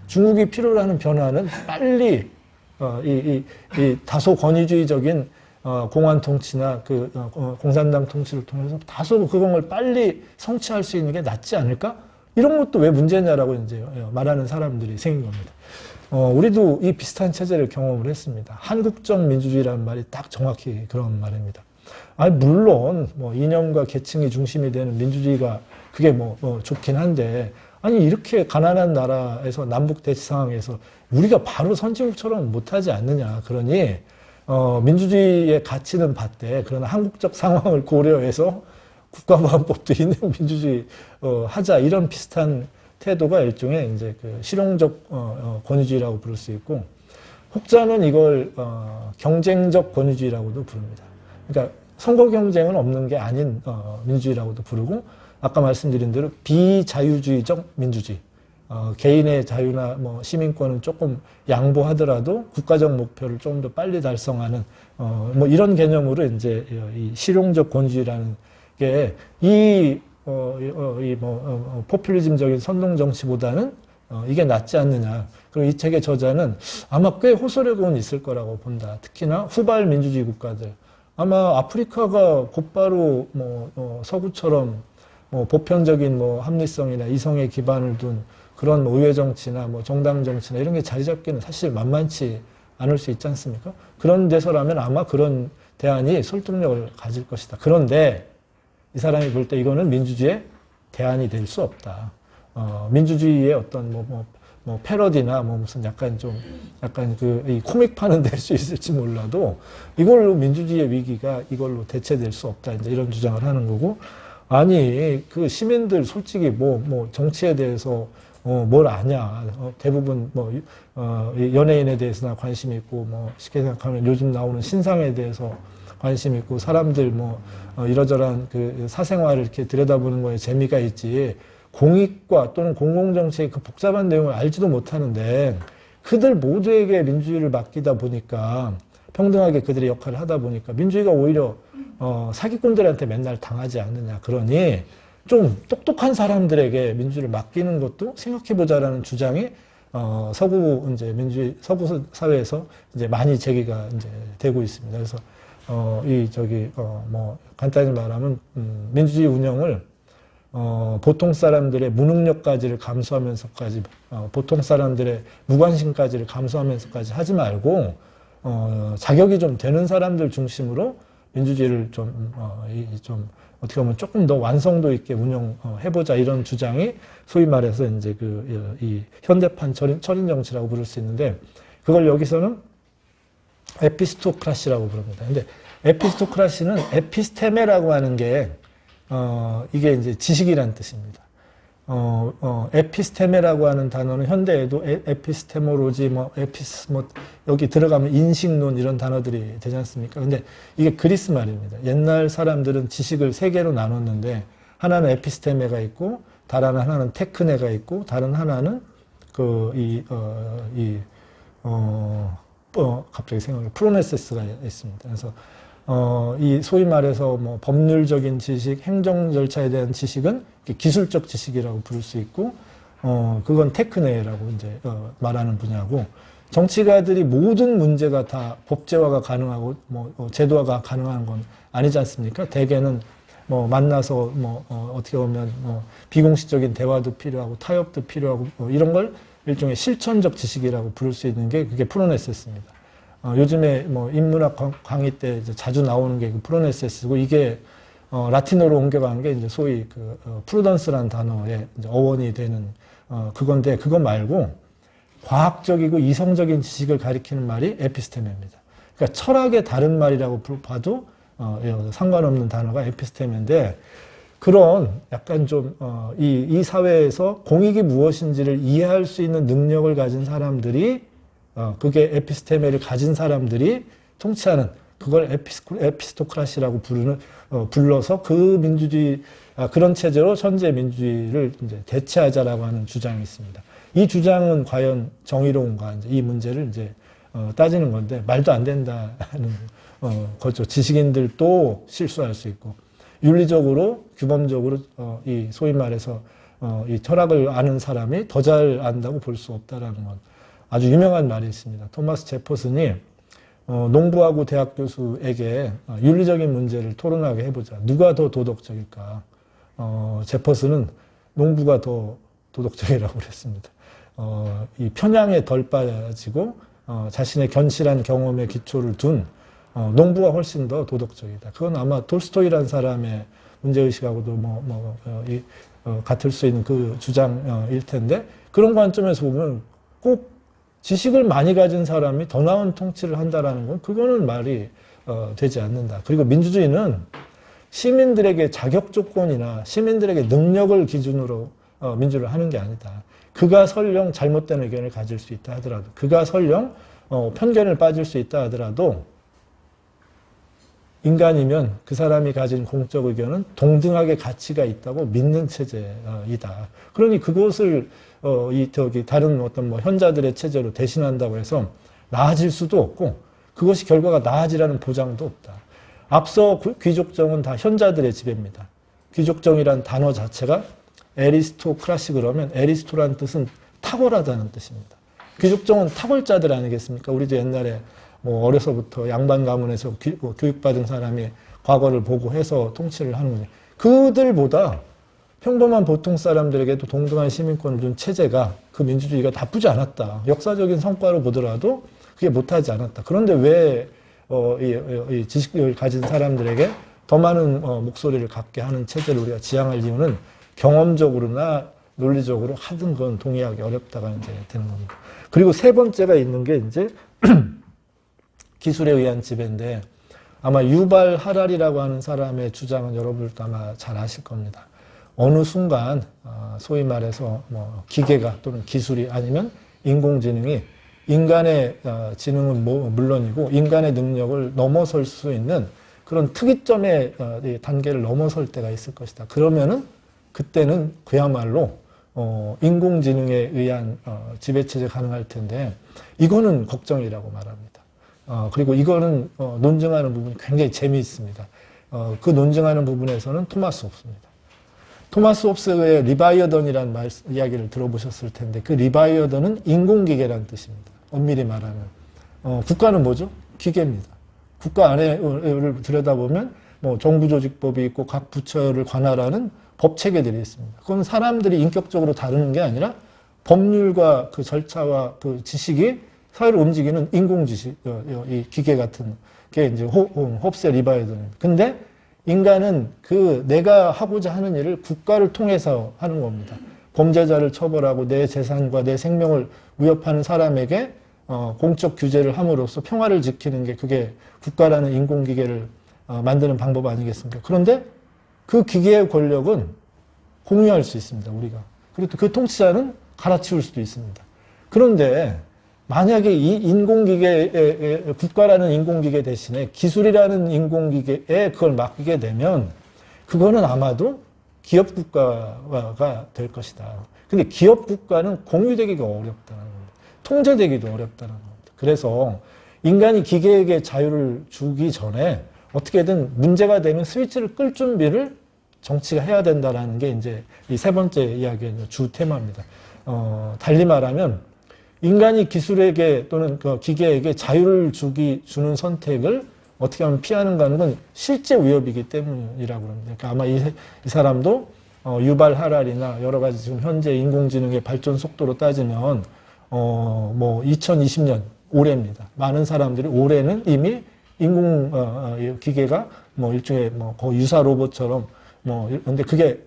중국이 필요로 하는 변화는 빨리 이 다소 권위주의적인 공안 통치나 공산당 통치를 통해서 다소 그걸 빨리 성취할 수 있는 게 낫지 않을까? 이런 것도 왜 문제냐라고 이제 말하는 사람들이 생긴 겁니다. 우리도 이 비슷한 체제를 경험을 했습니다. 한국적 민주주의라는 말이 딱 정확히 그런 말입니다. 아니, 물론, 이념과 계층이 중심이 되는 민주주의가 그게 좋긴 한데, 아니, 이렇게 가난한 나라에서 남북 대치 상황에서 우리가 바로 선진국처럼 못하지 않느냐. 그러니, 민주주의의 가치는 받되, 그러나 한국적 상황을 고려해서 국가보안법도 있는 민주주의, 하자. 이런 비슷한 태도가 일종의 이제 그 실용적 권위주의라고 부를 수 있고, 혹자는 이걸 경쟁적 권위주의라고도 부릅니다. 그러니까 선거 경쟁은 없는 게 아닌 민주주의라고도 부르고, 아까 말씀드린 대로 비자유주의적 민주주의, 개인의 자유나 시민권은 조금 양보하더라도 국가적 목표를 좀 더 빨리 달성하는 이런 개념으로 이제 이 실용적 권위주의라는 게 포퓰리즘적인 선동 정치보다는 이게 낫지 않느냐. 그리고 이 책의 저자는 아마 꽤 호소력은 있을 거라고 본다. 특히나 후발 민주주의 국가들. 아마 아프리카가 곧바로 서구처럼 보편적인 합리성이나 이성의 기반을 둔 그런 의회 정치나 정당 정치나 이런 게 자리 잡기는 사실 만만치 않을 수 있지 않습니까? 그런 데서라면 아마 그런 대안이 설득력을 가질 것이다. 그런데 이 사람이 볼 때 이거는 민주주의의 대안이 될 수 없다. 민주주의의 어떤 패러디나 무슨 약간 이 코믹판은 될 수 있을지 몰라도 이걸로 민주주의의 위기가 이걸로 대체될 수 없다. 이제 이런 주장을 하는 거고, 아니 그 시민들 솔직히 정치에 대해서 뭘 아냐. 대부분 연예인에 대해서나 관심 있고 쉽게 생각하면 요즘 나오는 신상에 대해서 관심 있고 사람들 이러저러한 그 사생활을 이렇게 들여다보는 거에 재미가 있지, 공익과 또는 공공정치의 그 복잡한 내용을 알지도 못하는데 그들 모두에게 민주주의를 맡기다 보니까, 평등하게 그들의 역할을 하다 보니까 민주주의가 오히려 사기꾼들한테 맨날 당하지 않느냐. 그러니 좀 똑똑한 사람들에게 민주주의를 맡기는 것도 생각해보자라는 주장이 서구 사회에서 이제 많이 제기가 이제 되고 있습니다. 그래서 간단히 말하면 민주주의 운영을 보통 사람들의 무능력까지를 감수하면서까지, 보통 사람들의 무관심까지를 감수하면서까지 하지 말고, 자격이 좀 되는 사람들 중심으로 민주주의를 좀 어떻게 보면 조금 더 완성도 있게 운영해보자, 이런 주장이 소위 말해서 이제 이 현대판 철인 정치라고 부를 수 있는데, 그걸 여기서는 에피스토크라시라고 부릅니다. 근데 에피스토크라시는 에피스테메라고 하는 게 이게 이제 지식이란 뜻입니다. 에피스테메라고 하는 단어는 현대에도 에피스테모로지, 여기 들어가면 인식론 이런 단어들이 되지 않습니까? 근데 이게 그리스 말입니다. 옛날 사람들은 지식을 세 개로 나눴는데, 하나는 에피스테메가 있고, 다른 하나는 테크네가 있고, 다른 하나는 갑자기 생각이 프로네세스가 있습니다. 그래서 이 소위 말해서 법률적인 지식, 행정 절차에 대한 지식은 기술적 지식이라고 부를 수 있고, 그건 테크네라고 이제 말하는 분야고, 정치가들이 모든 문제가 다 법제화가 가능하고 제도화가 가능한 건 아니지 않습니까? 대개는 만나서 어떻게 보면 비공식적인 대화도 필요하고 타협도 필요하고 이런 걸 일종의 실천적 지식이라고 부를 수 있는 게 그게 프로네세스입니다. 요즘에 인문학 강의 때 이제 자주 나오는 게 그 프로네세스고, 이게 라틴어로 옮겨간 게 이제 소위 프루던스라는 단어의 이제 어원이 되는 그건데, 그거 말고 과학적이고 이성적인 지식을 가리키는 말이 에피스테메입니다. 그러니까 철학의 다른 말이라고 봐도 상관없는 단어가 에피스테메인데, 그런 약간 이 사회에서 공익이 무엇인지를 이해할 수 있는 능력을 가진 사람들이, 그게 에피스테메를 가진 사람들이 통치하는, 그걸 에피스토크라시라고 불러서 그 민주주의, 그런 체제로 현재 민주주의를 이제 대체하자라고 하는 주장이 있습니다. 이 주장은 과연 정의로운가, 이제 이 문제를 이제 따지는 건데, 말도 안 된다는 거죠. 지식인들도 실수할 수 있고, 윤리적으로 규범적으로 이 소위 말해서 이 철학을 아는 사람이 더 잘 안다고 볼 수 없다라는 건 아주 유명한 말이 있습니다. 토마스 제퍼슨이 농부하고 대학 교수에게 윤리적인 문제를 토론하게 해보자. 누가 더 도덕적일까? 제퍼슨은 농부가 더 도덕적이라고 그랬습니다. 이 편향에 덜 빠지고 자신의 견실한 경험에 기초를 둔 농부가 훨씬 더 도덕적이다. 그건 아마 톨스토이라는 사람의 문제의식하고도 같을 수 있는 그 주장일 텐데, 그런 관점에서 보면 꼭 지식을 많이 가진 사람이 더 나은 통치를 한다라는 건 그거는 말이 되지 않는다. 그리고 민주주의는 시민들에게 자격 조건이나 시민들에게 능력을 기준으로 민주를 하는 게 아니다. 그가 설령 잘못된 의견을 가질 수 있다 하더라도, 그가 설령 편견을 빠질 수 있다 하더라도 인간이면 그 사람이 가진 공적 의견은 동등하게 가치가 있다고 믿는 체제이다. 그러니 그것을 다른 어떤 현자들의 체제로 대신한다고 해서 나아질 수도 없고, 그것이 결과가 나아지라는 보장도 없다. 앞서 귀족정은 다 현자들의 지배입니다. 귀족정이란 단어 자체가 에리스토크라시, 그러면 에리스토라는 뜻은 탁월하다는 뜻입니다. 귀족정은 탁월자들 아니겠습니까? 우리도 옛날에 어려서부터 양반 가문에서 교육받은 사람이 과거를 보고 해서 통치를 하는 거죠. 그들보다 평범한 보통 사람들에게도 동등한 시민권을 준 체제가, 그 민주주의가 나쁘지 않았다. 역사적인 성과로 보더라도 그게 못하지 않았다. 그런데 왜 이 지식을 가진 사람들에게 더 많은 목소리를 갖게 하는 체제를 우리가 지향할 이유는 경험적으로나 논리적으로 하든 건 동의하기 어렵다가 이제 되는 겁니다. 그리고 세 번째가 있는 게 이제 기술에 의한 지배인데, 아마 유발 하랄이라고 하는 사람의 주장은 여러분들도 아마 잘 아실 겁니다. 어느 순간 소위 말해서 기계가 또는 기술이 아니면 인공지능이 인간의 지능은 물론이고 인간의 능력을 넘어설 수 있는 그런 특이점의 단계를 넘어설 때가 있을 것이다. 그러면은 그때는 그야말로 인공지능에 의한 지배체제 가능할 텐데, 이거는 걱정이라고 말합니다. 그리고 이거는 논증하는 부분이 굉장히 재미있습니다. 그 논증하는 부분에서는 토마스 홉스입니다. 토마스 홉스의 리바이어던이라는 이야기를 들어보셨을 텐데, 그 리바이어던은 인공기계라는 뜻입니다. 엄밀히 말하면. 국가는 뭐죠? 기계입니다. 국가 안에를 들여다보면 정부조직법이 있고 각 부처를 관할하는 법체계들이 있습니다. 그건 사람들이 인격적으로 다루는 게 아니라 법률과 그 절차와 그 지식이 사회를 움직이는 인공지식, 이 기계 같은 게 이제 홉스의 리바이어던입니다. 근데 인간은 내가 하고자 하는 일을 국가를 통해서 하는 겁니다. 범죄자를 처벌하고 내 재산과 내 생명을 위협하는 사람에게 공적 규제를 함으로써 평화를 지키는 게, 그게 국가라는 인공기계를 만드는 방법 아니겠습니까? 그런데 그 기계의 권력은 공유할 수 있습니다, 우리가. 그리고 그 통치자는 갈아치울 수도 있습니다. 그런데 만약에 이 국가라는 인공기계 대신에 기술이라는 인공기계에 그걸 맡기게 되면 그거는 아마도 기업 국가가 될 것이다. 근데 기업 국가는 공유되기가 어렵다는 겁니다. 통제되기도 어렵다는 겁니다. 그래서 인간이 기계에게 자유를 주기 전에 어떻게든 문제가 되면 스위치를 끌 준비를 정치가 해야 된다라는 게 이제 이 세 번째 이야기의 주 테마입니다. 달리 말하면 인간이 기술에게 또는 그 기계에게 자유를 주는 선택을 어떻게 하면 피하는가 하는 건 실제 위협이기 때문이라고 합니다. 그러니까 아마 이 사람도 유발 하랄이나 여러 가지 지금 현재 인공지능의 발전 속도로 따지면 2020년 올해입니다. 많은 사람들이 올해는 이미 기계가 일종의 거의 유사 로봇처럼 근데 그게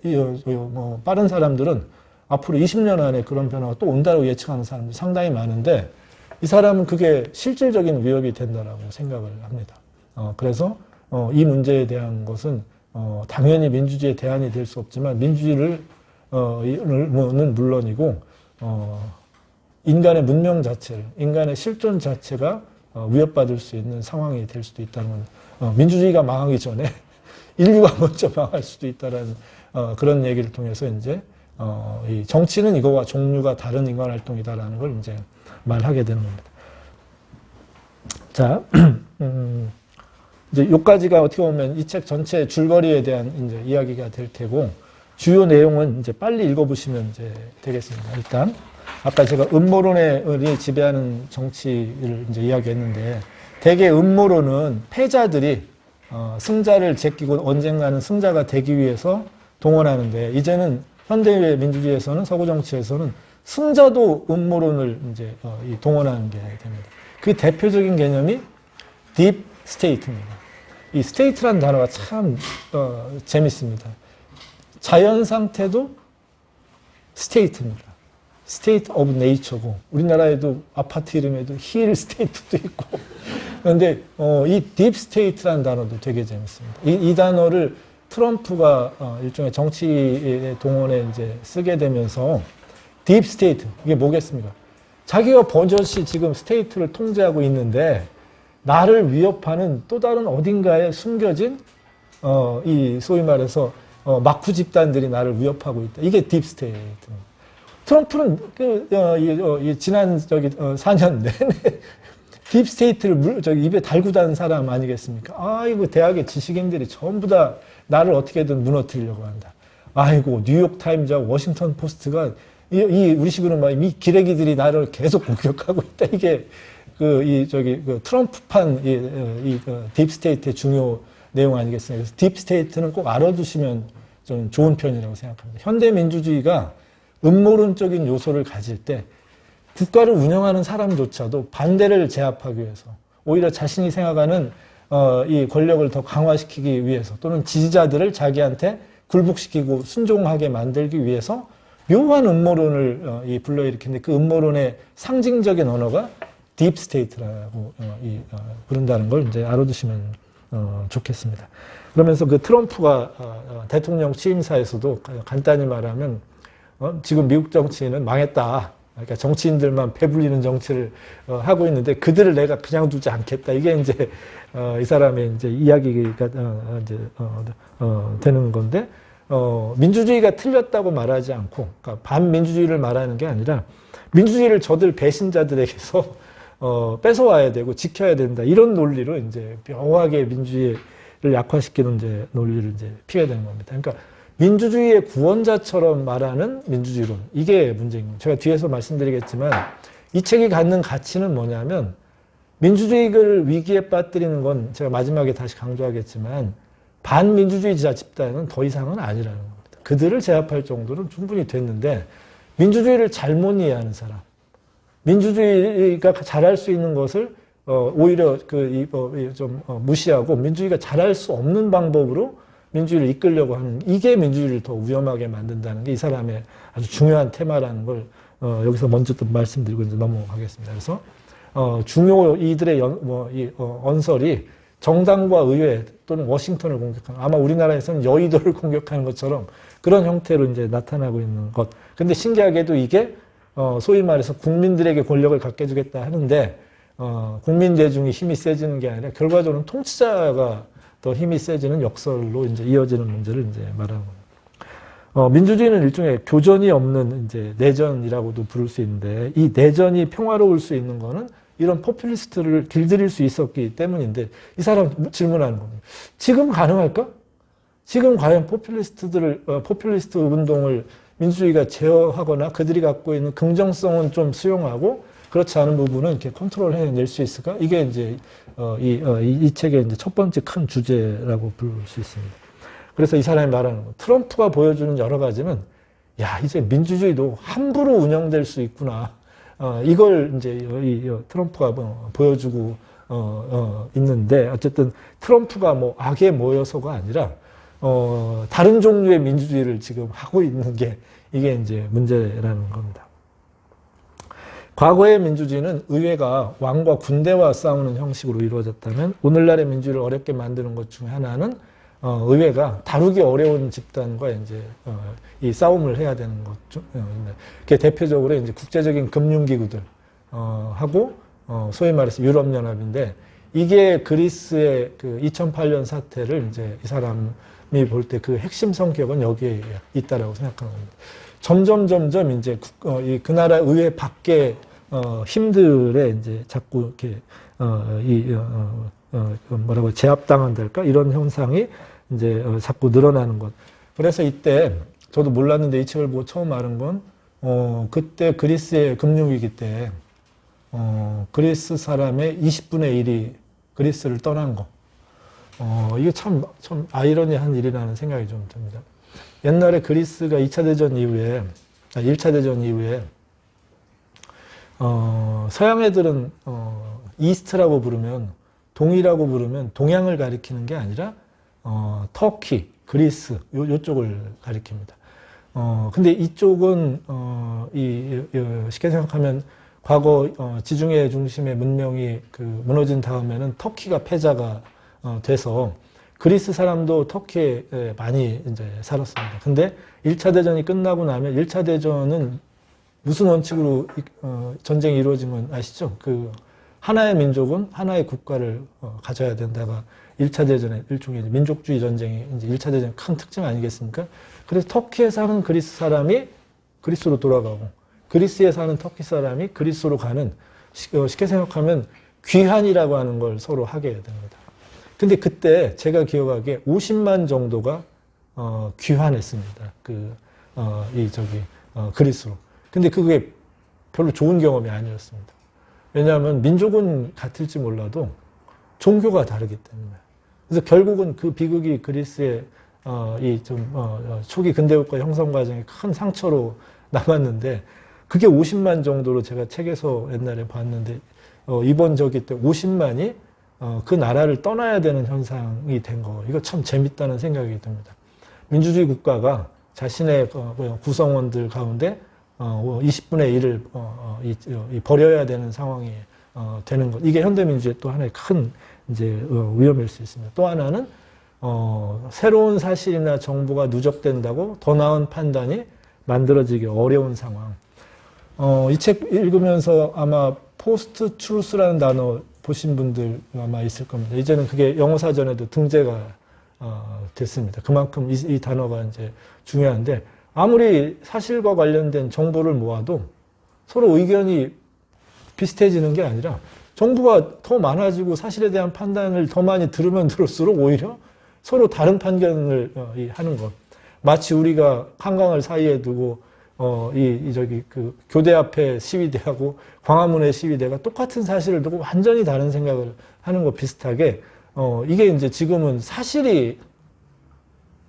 빠른 사람들은 앞으로 20년 안에 그런 변화가 또 온다고 예측하는 사람들이 상당히 많은데, 이 사람은 그게 실질적인 위협이 된다라고 생각을 합니다. 그래서 이 문제에 대한 것은 당연히 민주주의의 대안이 될 수 없지만, 민주주의는 물론이고 인간의 문명 자체를, 인간의 실존 자체가 위협받을 수 있는 상황이 될 수도 있다는 건, 민주주의가 망하기 전에 인류가 먼저 망할 수도 있다는 그런 얘기를 통해서 이제 이 정치는 이거와 종류가 다른 인간 활동이다라는 걸 이제 말하게 되는 겁니다. 자, 이제 요까지가 어떻게 보면 이 책 전체 줄거리에 대한 이제 이야기가 될 테고, 주요 내용은 이제 빨리 읽어보시면 이제 되겠습니다. 일단 아까 제가 음모론에 지배하는 정치를 이제 이야기했는데, 대개 음모론은 패자들이 승자를 제끼고 언젠가는 승자가 되기 위해서 동원하는데, 이제는 현대 민주주의에서는, 서구 정치에서는 승자도 음모론을 이제 동원하는 게 됩니다. 그 대표적인 개념이 딥 스테이트입니다. 이 스테이트라는 단어가 참 재밌습니다. 자연 상태도 스테이트입니다. 스테이트 오브 네이처고, 우리나라에도 아파트 이름에도 힐 스테이트도 있고. 그런데 이 딥 스테이트라는 단어도 되게 재밌습니다. 이 단어를 트럼프가 일종의 정치의 동원에 이제 쓰게 되면서, 딥 스테이트, 이게 뭐겠습니까? 자기가 버젓이 지금 스테이트를 통제하고 있는데 나를 위협하는 또 다른 어딘가에 숨겨진 이 소위 말해서 마쿠 집단들이 나를 위협하고 있다. 이게 딥 스테이트입니다. 트럼프는 지난 4년 내내 딥 스테이트를 입에 달고 다는 사람 아니겠습니까? 아이고, 대학의 지식인들이 전부 다 나를 어떻게든 무너뜨리려고 한다. 아이고, 뉴욕 타임즈하고 워싱턴 포스트가 우리식으로 말하면 이 기레기들이 나를 계속 공격하고 있다. 이게 트럼프판 딥 스테이트의 중요 내용 아니겠습니까? 그래서 딥 스테이트는 꼭 알아두시면 좀 좋은 편이라고 생각합니다. 현대 민주주의가 음모론적인 요소를 가질 때 국가를 운영하는 사람조차도 반대를 제압하기 위해서, 오히려 자신이 생각하는 이 권력을 더 강화시키기 위해서, 또는 지지자들을 자기한테 굴복시키고 순종하게 만들기 위해서 묘한 음모론을 불러일으키는데, 그 음모론의 상징적인 언어가 딥 스테이트라고 부른다는 걸 이제 알아두시면 좋겠습니다. 그러면서 그 트럼프가 대통령 취임사에서도 간단히 말하면 지금 미국 정치는 망했다. 그러니까 정치인들만 배불리는 정치를 하고 있는데 그들을 내가 그냥 두지 않겠다. 이게 이제 이 사람의 이제 이야기가 이제 되는 건데, 민주주의가 틀렸다고 말하지 않고, 그러니까 반민주주의를 말하는 게 아니라 민주주의를 저들 배신자들에게서 뺏어와야 되고 지켜야 된다. 이런 논리로 이제 묘하게 민주주의를 약화시키는 이제 논리를 이제 피게 되는 겁니다. 그러니까 민주주의의 구원자처럼 말하는 민주주의론, 이게 문제인 겁니다. 제가 뒤에서 말씀드리겠지만 이 책이 갖는 가치는 뭐냐면, 민주주의를 위기에 빠뜨리는 건 제가 마지막에 다시 강조하겠지만 반민주주의자 집단은 더 이상은 아니라는 겁니다. 그들을 제압할 정도는 충분히 됐는데, 민주주의를 잘못 이해하는 사람, 민주주의가 잘할 수 있는 것을 오히려 좀 무시하고 민주주의가 잘할 수 없는 방법으로 민주주의를 이끌려고 하는, 이게 민주주의를 더 위험하게 만든다는 게 이 사람의 아주 중요한 테마라는 걸 여기서 먼저 또 말씀드리고 이제 넘어가겠습니다. 그래서 중요 이들의 언설이 정당과 의회 또는 워싱턴을 공격하는, 아마 우리나라에서는 여의도를 공격하는 것처럼 그런 형태로 이제 나타나고 있는 것. 근데 신기하게도 이게 소위 말해서 국민들에게 권력을 갖게 해주겠다 하는데, 국민 대중이 힘이 세지는 게 아니라 결과적으로는 통치자가 더 힘이 세지는 역설로 이제 이어지는 문제를 이제 말하는 겁니다. 민주주의는 일종의 교전이 없는 이제 내전이라고도 부를 수 있는데, 이 내전이 평화로울 수 있는 거는 이런 포퓰리스트를 길들일 수 있었기 때문인데, 이 사람 질문하는 겁니다. 지금 가능할까? 지금 과연 포퓰리스트 운동을 민주주의가 제어하거나 그들이 갖고 있는 긍정성은 좀 수용하고 그렇지 않은 부분은 이렇게 컨트롤 해낼 수 있을까? 이게 이제 이 책의 이제 첫 번째 큰 주제라고 부를 수 있습니다. 그래서 이 사람이 말하는 거, 트럼프가 보여주는 여러 가지는, 야, 이제 민주주의도 함부로 운영될 수 있구나. 이걸 이제 트럼프가 보여주고 있는데, 어쨌든 트럼프가 뭐 악에 모여서가 아니라 다른 종류의 민주주의를 지금 하고 있는 게, 이게 이제 문제라는 겁니다. 과거의 민주주의는 의회가 왕과 군대와 싸우는 형식으로 이루어졌다면, 오늘날의 민주주의를 어렵게 만드는 것 중에 하나는 의회가 다루기 어려운 집단과 이제 이 싸움을 해야 되는 것. 그게 대표적으로 이제 국제적인 금융기구들 하고 소위 말해서 유럽연합인데, 이게 그리스의 그 2008년 사태를 이제 이 사람이 볼 때 그 핵심 성격은 여기에 있다라고 생각하는 겁니다. 점점 이제 그 나라 의회 밖에 힘들에 이제 자꾸 이렇게 제압당한달까, 이런 현상이 이제 자꾸 늘어나는 것. 그래서 이때 저도 몰랐는데 이 책을 보고 처음 알은 건, 그때 그리스의 금융위기 때, 그리스 사람의 20분의 1이 그리스를 떠난 거. 이게 참 아이러니한 일이라는 생각이 좀 듭니다. 옛날에 그리스가 2차 대전 이후에, 1차 대전 이후에, 서양 애들은, 이스트라고 부르면, 동이라고 부르면 동양을 가리키는 게 아니라, 터키, 그리스, 요쪽을 가리킵니다. 근데 이쪽은, 쉽게 생각하면, 과거, 지중해 중심의 문명이 무너진 다음에는 터키가 패자가 돼서, 그리스 사람도 터키에 많이 이제 살았습니다. 근데 1차 대전이 끝나고 나면 1차 대전은 무슨 원칙으로 전쟁이 이루어진 건 아시죠? 하나의 민족은 하나의 국가를 가져야 된다가 1차 대전의 일종의 민족주의 전쟁이 이제 1차 대전의 큰 특징 아니겠습니까? 그래서 터키에 사는 그리스 사람이 그리스로 돌아가고 그리스에 사는 터키 사람이 그리스로 가는 쉽게 생각하면 귀환이라고 하는 걸 서로 하게 됩니다. 근데 그때 제가 기억하기에 50만 정도가 귀환했습니다. 그리스로. 근데 그게 별로 좋은 경험이 아니었습니다. 왜냐하면 민족은 같을지 몰라도 종교가 다르기 때문에. 그래서 결국은 그 비극이 그리스의 초기 근대국가 형성 과정에 큰 상처로 남았는데 그게 50만 정도로 제가 책에서 옛날에 봤는데 이번 저기 때 50만이 그 나라를 떠나야 되는 현상이 된 거. 이거 참 재밌다는 생각이 듭니다. 민주주의 국가가 자신의 구성원들 가운데 20분의 1을 버려야 되는 상황이 되는 것. 이게 현대민주주의 또 하나의 큰 이제 위험일 수 있습니다. 또 하나는 새로운 사실이나 정보가 누적된다고 더 나은 판단이 만들어지기 어려운 상황. 이 책 읽으면서 아마 포스트 트루스라는 단어 보신 분들 아마 있을 겁니다. 이제는 그게 영어 사전에도 등재가 됐습니다. 그만큼 이 단어가 이제 중요한데 아무리 사실과 관련된 정보를 모아도 서로 의견이 비슷해지는 게 아니라 정보가 더 많아지고 사실에 대한 판단을 더 많이 들으면 들을수록 오히려 서로 다른 판단을 하는 것. 마치 우리가 한강을 사이에 두고 교대 앞에 시위대하고 광화문의 시위대가 똑같은 사실을 두고 완전히 다른 생각을 하는 것 비슷하게, 이게 이제 지금은 사실이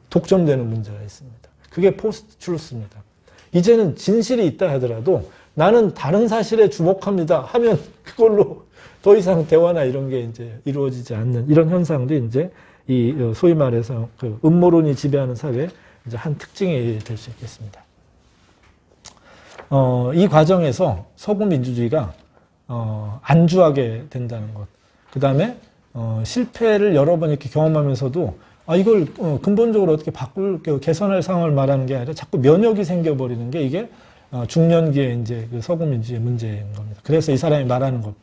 독점되는 문제가 있습니다. 그게 포스트 트루스입니다. 이제는 진실이 있다 하더라도 나는 다른 사실에 주목합니다 하면 그걸로 더 이상 대화나 이런 게 이제 이루어지지 않는 이런 현상도 이제 소위 말해서 음모론이 지배하는 사회의 이제 한 특징이 될 수 있겠습니다. 이 과정에서 서구 민주주의가 안주하게 된다는 것. 그 다음에 실패를 여러 번 이렇게 경험하면서도 이걸 근본적으로 어떻게 개선할 상황을 말하는 게 아니라 자꾸 면역이 생겨버리는 게 이게 중년기에 이제 서구 민주주의의 문제인 겁니다. 그래서 이 사람이 말하는 것.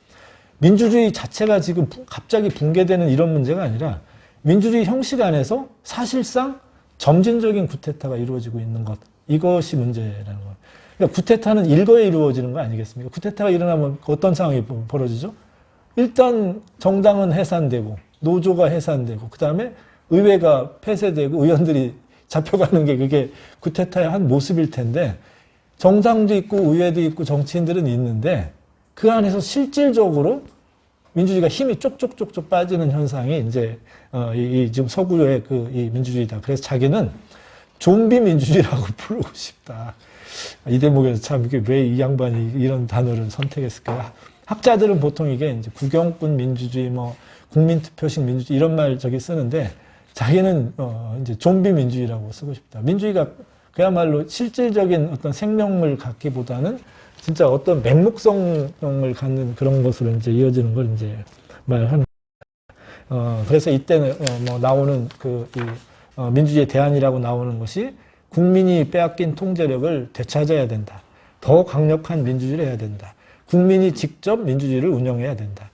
민주주의 자체가 지금 갑자기 붕괴되는 이런 문제가 아니라 민주주의 형식 안에서 사실상 점진적인 쿠데타가 이루어지고 있는 것. 이것이 문제라는 것. 그러니까 쿠데타는 일거에 이루어지는 거 아니겠습니까? 쿠데타가 일어나면 어떤 상황이 벌어지죠? 일단 정당은 해산되고 노조가 해산되고 그 다음에 의회가 폐쇄되고 의원들이 잡혀가는 게 그게 쿠데타의 한 모습일 텐데 정당도 있고 의회도 있고 정치인들은 있는데 그 안에서 실질적으로 민주주의가 힘이 쪽쪽쪽쪽 빠지는 현상이 이제 지금 서구의 이 민주주의다. 그래서 자기는 좀비 민주주의라고 부르고 싶다. 이 대목에서 참 이게 왜 이 양반이 이런 단어를 선택했을까? 학자들은 보통 이게 이제 구경꾼 민주주의, 국민투표식 민주주의 이런 말 쓰는데 자기는 이제 좀비 민주주의라고 쓰고 싶다. 민주주의가 그야말로 실질적인 어떤 생명을 갖기보다는 진짜 어떤 맹목성을 갖는 그런 것으로 이제 이어지는 걸 이제 말하는. 그래서 이때는 나오는 민주주의의 대안이라고 나오는 것이 국민이 빼앗긴 통제력을 되찾아야 된다. 더 강력한 민주주의를 해야 된다. 국민이 직접 민주주의를 운영해야 된다.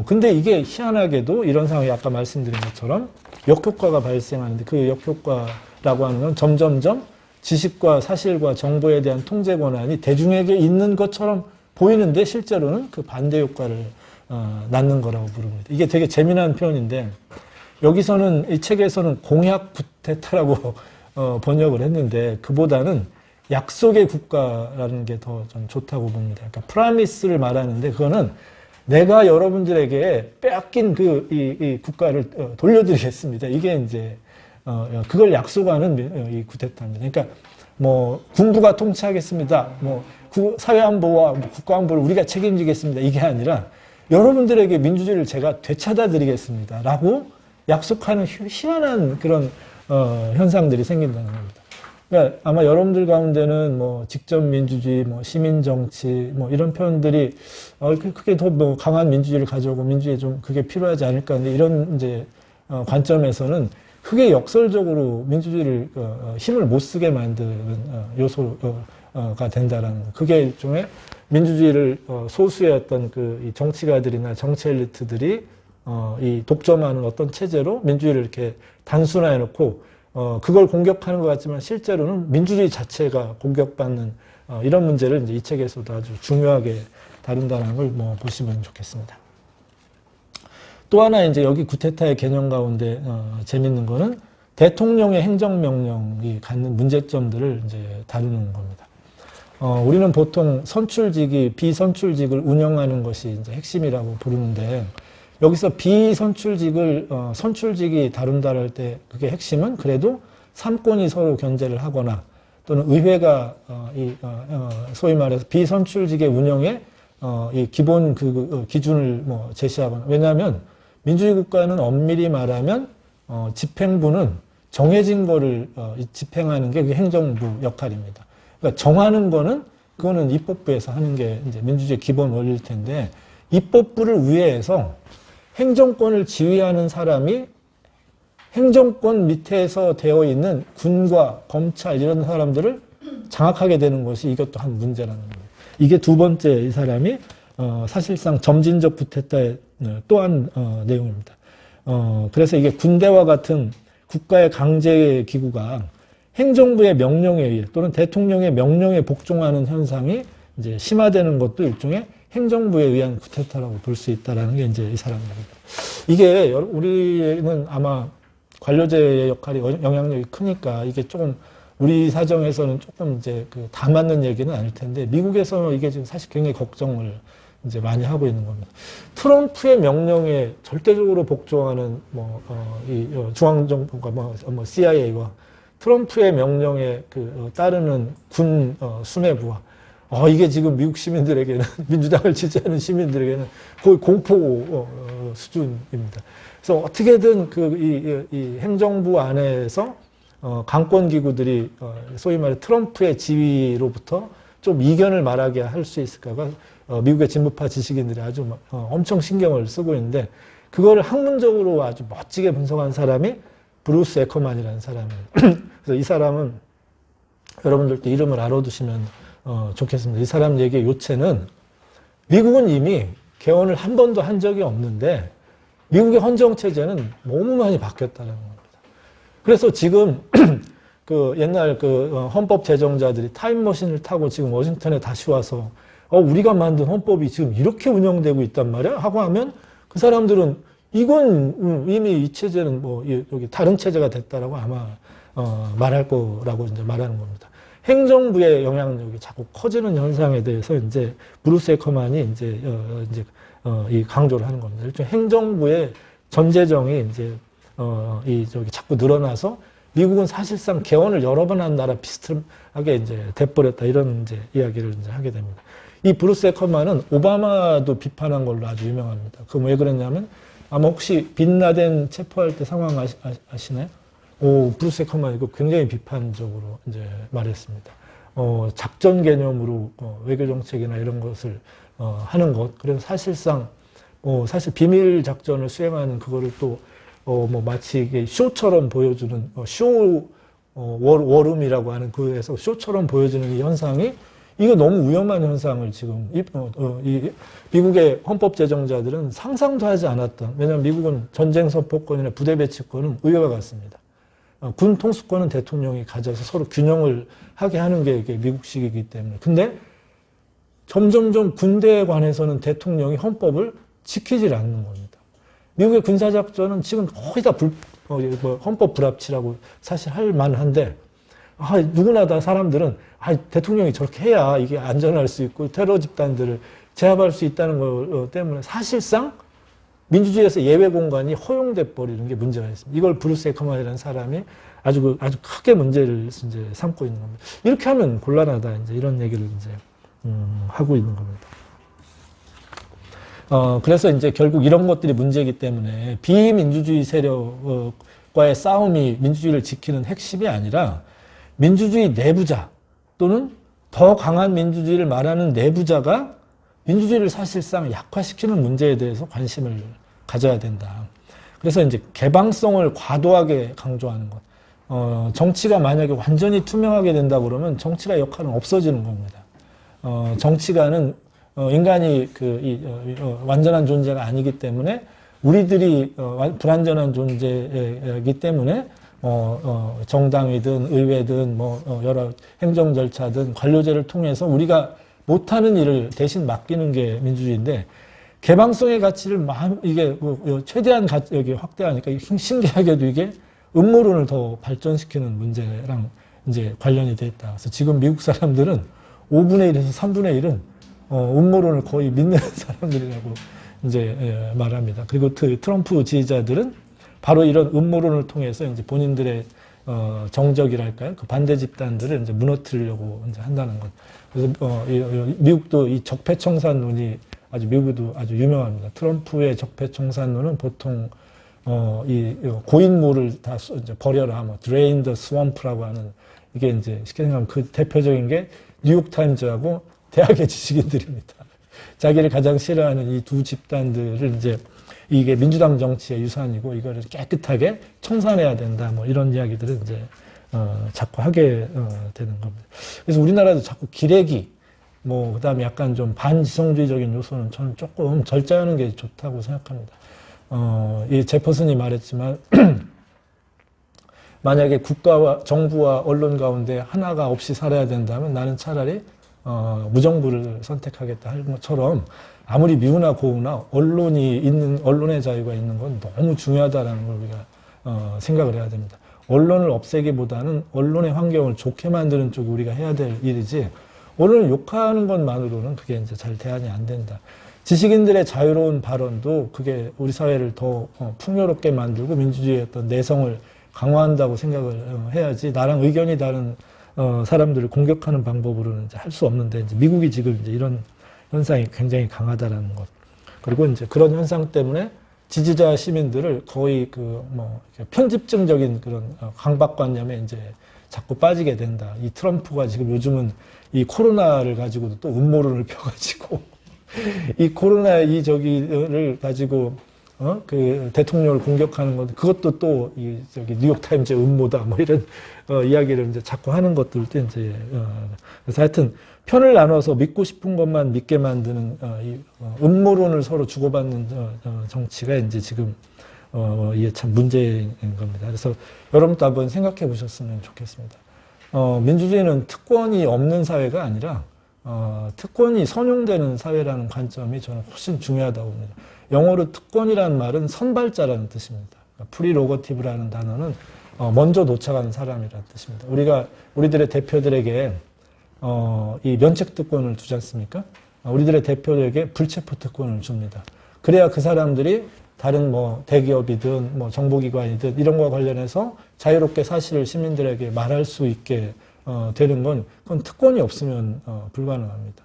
근데 이게 희한하게도 이런 상황이 아까 말씀드린 것처럼 역효과가 발생하는데 그 역효과라고 하는 건 점점점 지식과 사실과 정보에 대한 통제 권한이 대중에게 있는 것처럼 보이는데 실제로는 그 반대 효과를 낳는 거라고 부릅니다. 이게 되게 재미난 표현인데 여기서는 이 책에서는 공약 쿠데타라고 번역을 했는데 그보다는 약속의 국가라는 게 더 좀 좋다고 봅니다. 그러니까 프라미스를 말하는데 그거는 내가 여러분들에게 빼앗긴 이 국가를 돌려드리겠습니다. 이게 이제 그걸 약속하는 이 쿠데타입니다. 그러니까 뭐 군부가 통치하겠습니다. 뭐 사회안보와 국가안보를 우리가 책임지겠습니다. 이게 아니라 여러분들에게 민주주의를 제가 되찾아 드리겠습니다. 라고 약속하는 희한한 그런 현상들이 생긴다는 겁니다. 그러니까 아마 여러분들 가운데는 뭐 직접 민주주의, 뭐 시민 정치, 뭐 이런 표현들이 그게 더 뭐 강한 민주주의를 가져오고 민주주의에 좀 그게 필요하지 않을까. 근데 이런 이제 관점에서는 크게 역설적으로 민주주의를 힘을 못 쓰게 만드는 요소가 된다라는 거. 그게 일종의 민주주의를 소수의 어떤 이 정치가들이나 정치 엘리트들이 이 독점하는 어떤 체제로 민주주의를 이렇게 단순화해 놓고 그걸 공격하는 것 같지만 실제로는 민주주의 자체가 공격받는 이런 문제를 이제 이 책에서도 아주 중요하게 다룬다는 걸 뭐 보시면 좋겠습니다. 또 하나 이제 여기 구테타의 개념 가운데 재밌는 거는 대통령의 행정명령이 갖는 문제점들을 이제 다루는 겁니다. 우리는 보통 선출직이 비선출직을 운영하는 것이 이제 핵심이라고 부르는데 여기서 비선출직을 선출직이 다룬다 할 때 그게 핵심은 그래도 삼권이 서로 견제를 하거나 또는 의회가 소위 말해서 비선출직의 운영에 이 기본 기준을 뭐 제시하거나 왜냐하면 민주주의 국가는 엄밀히 말하면 집행부는 정해진 거를 집행하는 게 그게 행정부 역할입니다. 그러니까 정하는 거는 그거는 입법부에서 하는 게 이제 민주주의 기본 원리일 텐데 입법부를 우회해서 행정권을 지휘하는 사람이 행정권 밑에서 되어 있는 군과 검찰 이런 사람들을 장악하게 되는 것이 이것도 한 문제라는 겁니다. 이게 두 번째 이 사람이 사실상 점진적 쿠데타의 또한 내용입니다. 그래서 이게 군대와 같은 국가의 강제 기구가 행정부의 명령에 의해 또는 대통령의 명령에 복종하는 현상이 이제 심화되는 것도 일종의 행정부에 의한 쿠데타라고 볼 수 있다라는 게 이제 이 사람입니다. 이게 우리는 아마 관료제의 역할이 영향력이 크니까 이게 조금 우리 사정에서는 조금 이제 다 맞는 얘기는 아닐 텐데 미국에서는 이게 지금 사실 굉장히 걱정을 이제 많이 하고 있는 겁니다. 트럼프의 명령에 절대적으로 복종하는 이 중앙정부가 CIA와 트럼프의 명령에 따르는 군 수뇌부와 이게 지금 미국 시민들에게는 민주당을 지지하는 시민들에게는 거의 공포 수준입니다. 그래서 어떻게든 이 행정부 안에서 강권 기구들이 소위 말해 트럼프의 지위로부터 좀 이견을 말하게 할 수 있을까가 미국의 진보파 지식인들이 아주 엄청 신경을 쓰고 있는데 그거를 학문적으로 아주 멋지게 분석한 사람이 브루스 에커만이라는 사람이에요. 그래서 이 사람은 여러분들도 이름을 알아두시면 좋겠습니다. 이 사람 얘기의 요체는 미국은 이미 개헌을 한 번도 한 적이 없는데 미국의 헌정체제는 너무 많이 바뀌었다는 겁니다. 그래서 지금 옛날 헌법 제정자들이 타임머신을 타고 지금 워싱턴에 다시 와서 우리가 만든 헌법이 지금 이렇게 운영되고 있단 말이야? 하고 하면 그 사람들은 이건 이미 이 체제는 여기 다른 체제가 됐다라고 아마 말할 거라고 이제 말하는 겁니다. 행정부의 영향력이 자꾸 커지는 현상에 대해서 이제 브루스 에커만이 이제 이 강조를 하는 겁니다. 일종의 행정부의 전재정이 이제 자꾸 늘어나서 미국은 사실상 개헌을 여러 번 한 나라 비슷하게 이제 돼버렸다 이런 이제 이야기를 이제 하게 됩니다. 이 브루스 에커만은 오바마도 비판한 걸로 아주 유명합니다. 그럼 왜 그랬냐면 아마 혹시 빈라덴 체포할 때 상황 아시나요? 브루스 에커만 이거 굉장히 비판적으로 이제 말했습니다. 작전 개념으로 외교 정책이나 이런 것을 하는 것. 그래서 사실상 사실 비밀 작전을 수행하는 그거를 또 마치 이게 쇼처럼 보여주는 워룸이라고 하는 그에서 쇼처럼 보여주는 이 현상이 이거 너무 위험한 현상을 지금 이 미국의 헌법 제정자들은 상상도 하지 않았던. 왜냐하면 미국은 전쟁 선포권이나 부대 배치권은 의회가 갖습니다. 군 통수권은 대통령이 가져서 서로 균형을 하게 하는 게 이게 미국식이기 때문에. 근데 점점점 군대에 관해서는 대통령이 헌법을 지키질 않는 겁니다. 미국의 군사작전은 지금 거의 다 헌법 불합치라고 사실 할 만한데 누구나 다 사람들은 대통령이 저렇게 해야 이게 안전할 수 있고 테러 집단들을 제압할 수 있다는 것 때문에 사실상 민주주의에서 예외 공간이 허용돼 버리는 게 문제가 있습니다. 이걸 브루스 에커만이라는 사람이 아주 크게 문제를 이제 삼고 있는 겁니다. 이렇게 하면 곤란하다. 이제 이런 얘기를 이제 하고 있는 겁니다. 그래서 이제 결국 이런 것들이 문제이기 때문에 비민주주의 세력과의 싸움이 민주주의를 지키는 핵심이 아니라 민주주의 내부자 또는 더 강한 민주주의를 말하는 내부자가 민주주의를 사실상 약화시키는 문제에 대해서 관심을 가져야 된다. 그래서 이제 개방성을 과도하게 강조하는 것. 정치가 만약에 완전히 투명하게 된다 그러면 정치가 역할은 없어지는 겁니다. 정치가는 인간이 완전한 존재가 아니기 때문에 우리들이 불완전한 존재이기 때문에 정당이든 의회든 여러 행정 절차든 관료제를 통해서 우리가 못하는 일을 대신 맡기는 게 민주주의인데 개방성의 가치를 이게 최대한 확대하니까 신기하게도 이게 음모론을 더 발전시키는 문제랑 이제 관련이 돼 있다. 그래서 지금 미국 사람들은 5분의 1에서 3분의 1은 음모론을 거의 믿는 사람들이라고 이제 말합니다. 그리고 트럼프 지지자들은 바로 이런 음모론을 통해서 이제 본인들의 정적이랄까요? 그 반대 집단들을 이제 무너뜨리려고 이제 한다는 것. 그래서 미국도 이 적폐청산론이 미국도 아주 유명합니다. 트럼프의 적폐청산론은 보통 이 고인물을 다 이제 버려라, drain the swamp라고 하는 이게 이제 쉽게 생각하면 그 대표적인 게 뉴욕타임즈하고 대학의 지식인들입니다. 자기를 가장 싫어하는 이 두 집단들을 이제 이게 민주당 정치의 유산이고 이거를 깨끗하게 청산해야 된다. 이런 이야기들을 이제 자꾸 하게 되는 겁니다. 그래서 우리나라도 자꾸 기레기, 그다음에 약간 좀 반지성주의적인 요소는 저는 조금 절제하는 게 좋다고 생각합니다. 이 제퍼슨이 말했지만 만약에 국가와 정부와 언론 가운데 하나가 없이 살아야 된다면 나는 차라리 무정부를 선택하겠다 할 것처럼 아무리 미우나 고우나 언론의 자유가 있는 건 너무 중요하다라는 걸 우리가 생각을 해야 됩니다. 언론을 없애기보다는 언론의 환경을 좋게 만드는 쪽이 우리가 해야 될 일이지 언론을 욕하는 것만으로는 그게 이제 잘 대안이 안 된다. 지식인들의 자유로운 발언도 그게 우리 사회를 더 풍요롭게 만들고 민주주의의 어떤 내성을 강화한다고 생각을 해야지 나랑 의견이 다른 사람들을 공격하는 방법으로는 이제 할 수 없는데 이제 미국이 지금 이제 이런 현상이 굉장히 강하다라는 것. 그리고 이제 그런 현상 때문에 지지자 시민들을 거의 편집증적인 그런 강박관념에 이제 자꾸 빠지게 된다. 이 트럼프가 지금 요즘은 이 코로나를 가지고도 또 음모론을 펴가지고 이 코로나 저기를 가지고 그 대통령을 공격하는 것 그것도 또 뉴욕타임즈의 음모다 이런 이야기를 이제 자꾸 하는 것들도 이제 그래서 하여튼 편을 나눠서 믿고 싶은 것만 믿게 만드는 이 음모론을 서로 주고받는 정치가 이제 지금 이게 참 문제인 겁니다. 그래서 여러분도 한번 생각해 보셨으면 좋겠습니다. 민주주의는 특권이 없는 사회가 아니라 특권이 선용되는 사회라는 관점이 저는 훨씬 중요하다고 봅니다. 영어로 특권이라는 말은 선발자라는 뜻입니다. 프리로거티브라는 단어는 먼저 도착한 사람이라는 뜻입니다. 우리들의 대표들에게 이 면책 특권을 주지 않습니까? 우리들의 대표들에게 불체포 특권을 줍니다. 그래야 그 사람들이 다른 대기업이든 정보기관이든 이런 거와 관련해서 자유롭게 사실을 시민들에게 말할 수 있게 되는 그건 특권이 없으면 불가능합니다.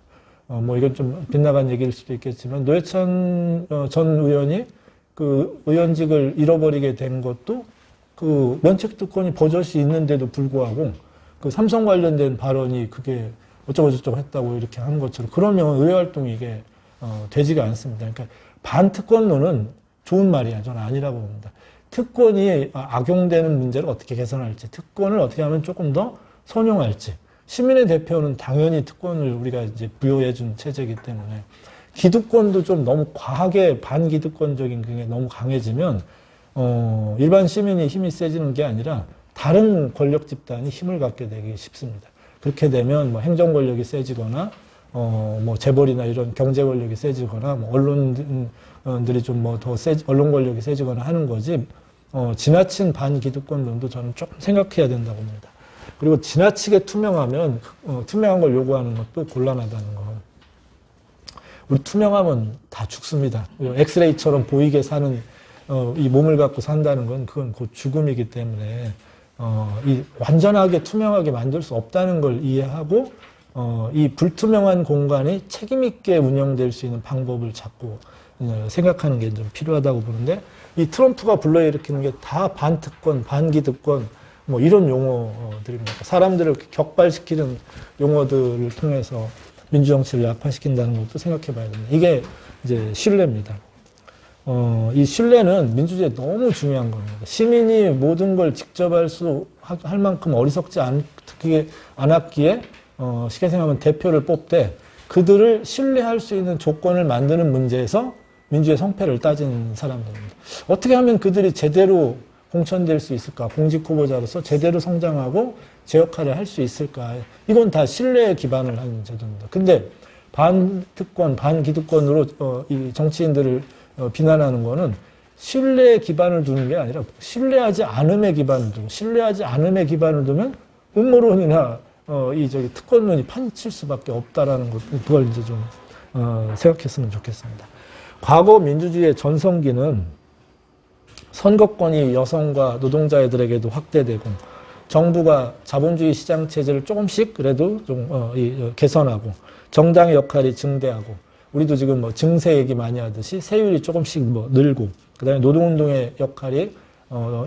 이건 좀 빗나간 얘기일 수도 있겠지만 노회찬 전 의원이 그 의원직을 잃어버리게 된 것도 그 면책특권이 버젓이 있는데도 불구하고 그 삼성 관련된 발언이 그게 어쩌고저쩌고 했다고 이렇게 하는 것처럼 그러면 의회활동이 이게 되지가 않습니다. 그러니까 반특권론은 좋은 말이야. 저는 아니라고 봅니다. 특권이 악용되는 문제를 어떻게 개선할지, 특권을 어떻게 하면 조금 더 선용할지. 시민의 대표는 당연히 특권을 우리가 이제 부여해준 체제이기 때문에 기득권도 좀 너무 과하게 반기득권적인 게 너무 강해지면 일반 시민이 힘이 세지는 게 아니라 다른 권력 집단이 힘을 갖게 되기 쉽습니다. 그렇게 되면 행정 권력이 세지거나 재벌이나 이런 경제 권력이 세지거나 언론들이 좀 언론 권력이 세지거나 하는 거지 지나친 반기득권론도 저는 조금 생각해야 된다고 봅니다. 그리고 지나치게 투명하면 투명한 걸 요구하는 것도 곤란하다는 거. 우리 투명하면 다 죽습니다. 엑스레이처럼 보이게 사는 이 몸을 갖고 산다는 건 그건 곧 죽음이기 때문에 이 완전하게 투명하게 만들 수 없다는 걸 이해하고 이 불투명한 공간이 책임 있게 운영될 수 있는 방법을 자꾸 생각하는 게 좀 필요하다고 보는데 이 트럼프가 불러일으키는 게 다 반특권, 반기득권 뭐 이런 용어들입니다. 사람들을 격발시키는 용어들을 통해서 민주정치를 약화시킨다는 것도 생각해 봐야 됩니다. 이게 이제 신뢰입니다. 이 신뢰는 민주주의에 너무 중요한 겁니다. 시민이 모든 걸 직접 할 만큼 어리석지 않았기에 쉽게 생각하면 대표를 뽑되 그들을 신뢰할 수 있는 조건을 만드는 문제에서 민주의 성패를 따지는 사람들입니다. 어떻게 하면 그들이 제대로 공천될 수 있을까? 공직 후보자로서 제대로 성장하고 제 역할을 할 수 있을까? 이건 다 신뢰에 기반을 하는 제도입니다. 근데 반특권, 반기득권으로 이 정치인들을 비난하는 거는 신뢰에 기반을 두는 게 아니라 신뢰하지 않음에 기반을 두고 신뢰하지 않음에 기반을 두면 음모론이나 특권론이 판칠 수밖에 없다라는 것, 그걸 이제 좀 생각했으면 좋겠습니다. 과거 민주주의의 전성기는 선거권이 여성과 노동자들에게도 확대되고 정부가 자본주의 시장 체제를 조금씩 그래도 좀 개선하고 정당의 역할이 증대하고 우리도 지금 뭐 증세 얘기 많이 하듯이 세율이 조금씩 늘고 그다음에 노동운동의 역할이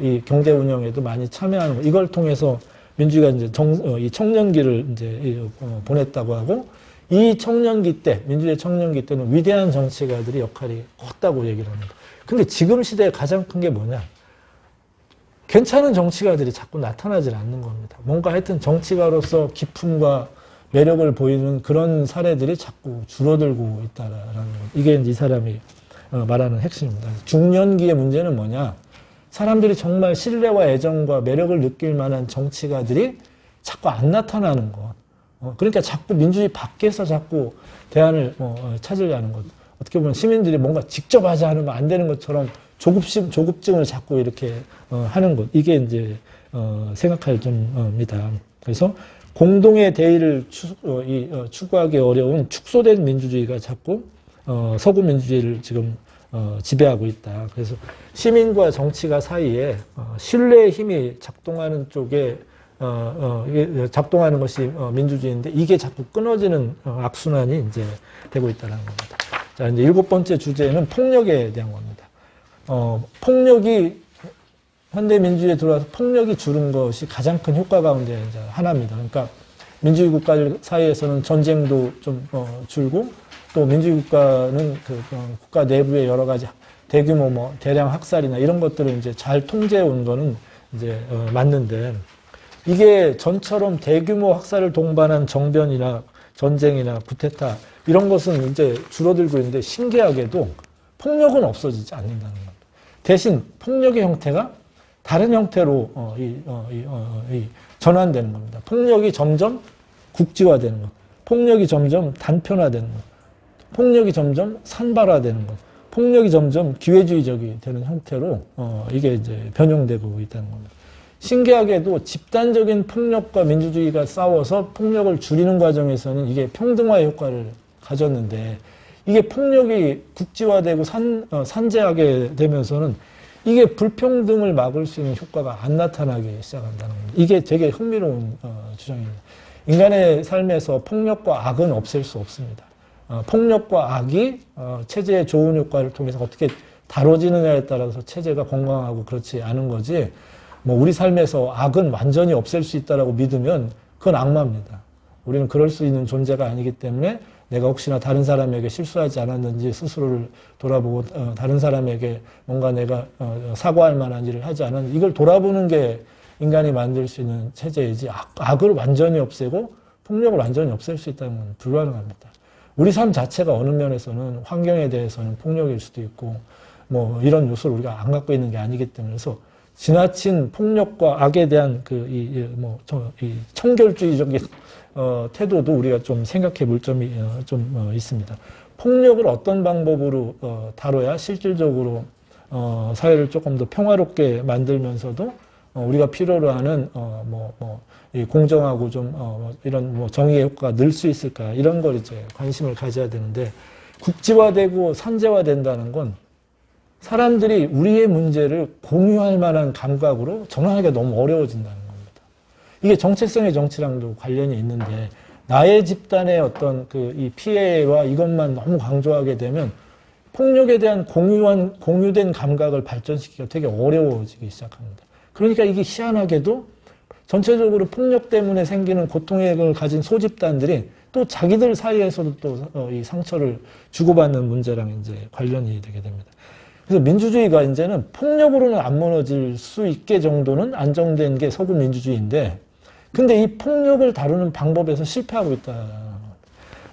이 경제 운영에도 많이 참여하는 거 이걸 통해서 민주주의가 이제 이 청년기를 이제 보냈다고 하고 이 청년기 때 민주주의 청년기 때는 위대한 정치가들이 역할이 컸다고 얘기를 합니다. 근데 지금 시대에 가장 큰 게 뭐냐? 괜찮은 정치가들이 자꾸 나타나질 않는 겁니다. 뭔가 하여튼 정치가로서 기품과 매력을 보이는 그런 사례들이 자꾸 줄어들고 있다라는 것. 이게 이 사람이 말하는 핵심입니다. 중년기의 문제는 뭐냐? 사람들이 정말 신뢰와 애정과 매력을 느낄 만한 정치가들이 자꾸 안 나타나는 것. 그러니까 자꾸 민주주의 밖에서 자꾸 대안을 찾으려는 것. 어떻게 보면 시민들이 뭔가 직접 하지 않으면 안 되는 것처럼 조급증을 자꾸 이렇게 하는 것. 이게 이제 생각할 점입니다. 그래서 공동의 대의를 추구하기 어려운 축소된 민주주의가 자꾸 서구 민주주의를 지금 지배하고 있다. 그래서 시민과 정치가 사이에 신뢰의 힘이 작동하는 쪽에 작동하는 것이 민주주의인데 이게 자꾸 끊어지는 악순환이 이제 되고 있다는 겁니다. 자, 이제 7번째 주제는 폭력에 대한 겁니다. 폭력이 현대 민주주의에 들어와서 폭력이 줄은 것이 가장 큰 효과 가운데 이제 하나입니다. 그러니까 민주주의 국가들 사이에서는 전쟁도 좀 줄고 또 민주주의 국가는 국가 내부의 여러 가지 대규모 대량 학살이나 이런 것들을 이제 잘 통제해 온 거는 이제 맞는데 이게 전처럼 대규모 학살을 동반한 정변이나 전쟁이나 쿠데타 이런 것은 이제 줄어들고 있는데 신기하게도 폭력은 없어지지 않는다는 겁니다. 대신 폭력의 형태가 다른 형태로 전환되는 겁니다. 폭력이 점점 국지화되는 것, 폭력이 점점 단편화되는 것, 폭력이 점점 산발화되는 것, 폭력이 점점 기회주의적이 되는 형태로 이게 이제 변형되고 있다는 겁니다. 신기하게도 집단적인 폭력과 민주주의가 싸워서 폭력을 줄이는 과정에서는 이게 평등화의 효과를 가졌는데 이게 폭력이 국지화되고 산재하게 되면서는 이게 불평등을 막을 수 있는 효과가 안 나타나기 시작한다는 겁니다. 이게 되게 흥미로운 주장입니다. 인간의 삶에서 폭력과 악은 없앨 수 없습니다. 폭력과 악이 체제의 좋은 효과를 통해서 어떻게 다뤄지느냐에 따라서 체제가 건강하고 그렇지 않은 거지 뭐 우리 삶에서 악은 완전히 없앨 수 있다라고 믿으면 그건 악마입니다. 우리는 그럴 수 있는 존재가 아니기 때문에 내가 혹시나 다른 사람에게 실수하지 않았는지 스스로를 돌아보고 다른 사람에게 뭔가 내가 사과할 만한 일을 하지 않았는지 이걸 돌아보는 게 인간이 만들 수 있는 체제이지 악을 완전히 없애고 폭력을 완전히 없앨 수 있다는 건 불가능합니다. 우리 삶 자체가 어느 면에서는 환경에 대해서는 폭력일 수도 있고 뭐 이런 요소를 우리가 안 갖고 있는 게 아니기 때문에 그래서 지나친 폭력과 악에 대한 이 청결주의적인 태도도 우리가 좀 생각해 볼 점이 좀 있습니다. 폭력을 어떤 방법으로 다뤄야 실질적으로 사회를 조금 더 평화롭게 만들면서도 우리가 필요로 하는 이 공정하고 좀 이런 정의의 효과가 늘 수 있을까 이런 걸 이제 관심을 가져야 되는데 국지화되고 선제화된다는 건 사람들이 우리의 문제를 공유할 만한 감각으로 전환하기가 너무 어려워진다는 겁니다. 이게 정체성의 정치랑도 관련이 있는데 나의 집단의 어떤 이 피해와 이것만 너무 강조하게 되면 폭력에 대한 공유된 감각을 발전시키기가 되게 어려워지기 시작합니다. 그러니까 이게 희한하게도 전체적으로 폭력 때문에 생기는 고통을 가진 소집단들이 또 자기들 사이에서도 또 이 상처를 주고받는 문제랑 이제 관련이 되게 됩니다. 그래서 민주주의가 이제는 폭력으로는 안 무너질 수 있게 정도는 안정된 게 서구 민주주의인데 근데 이 폭력을 다루는 방법에서 실패하고 있다.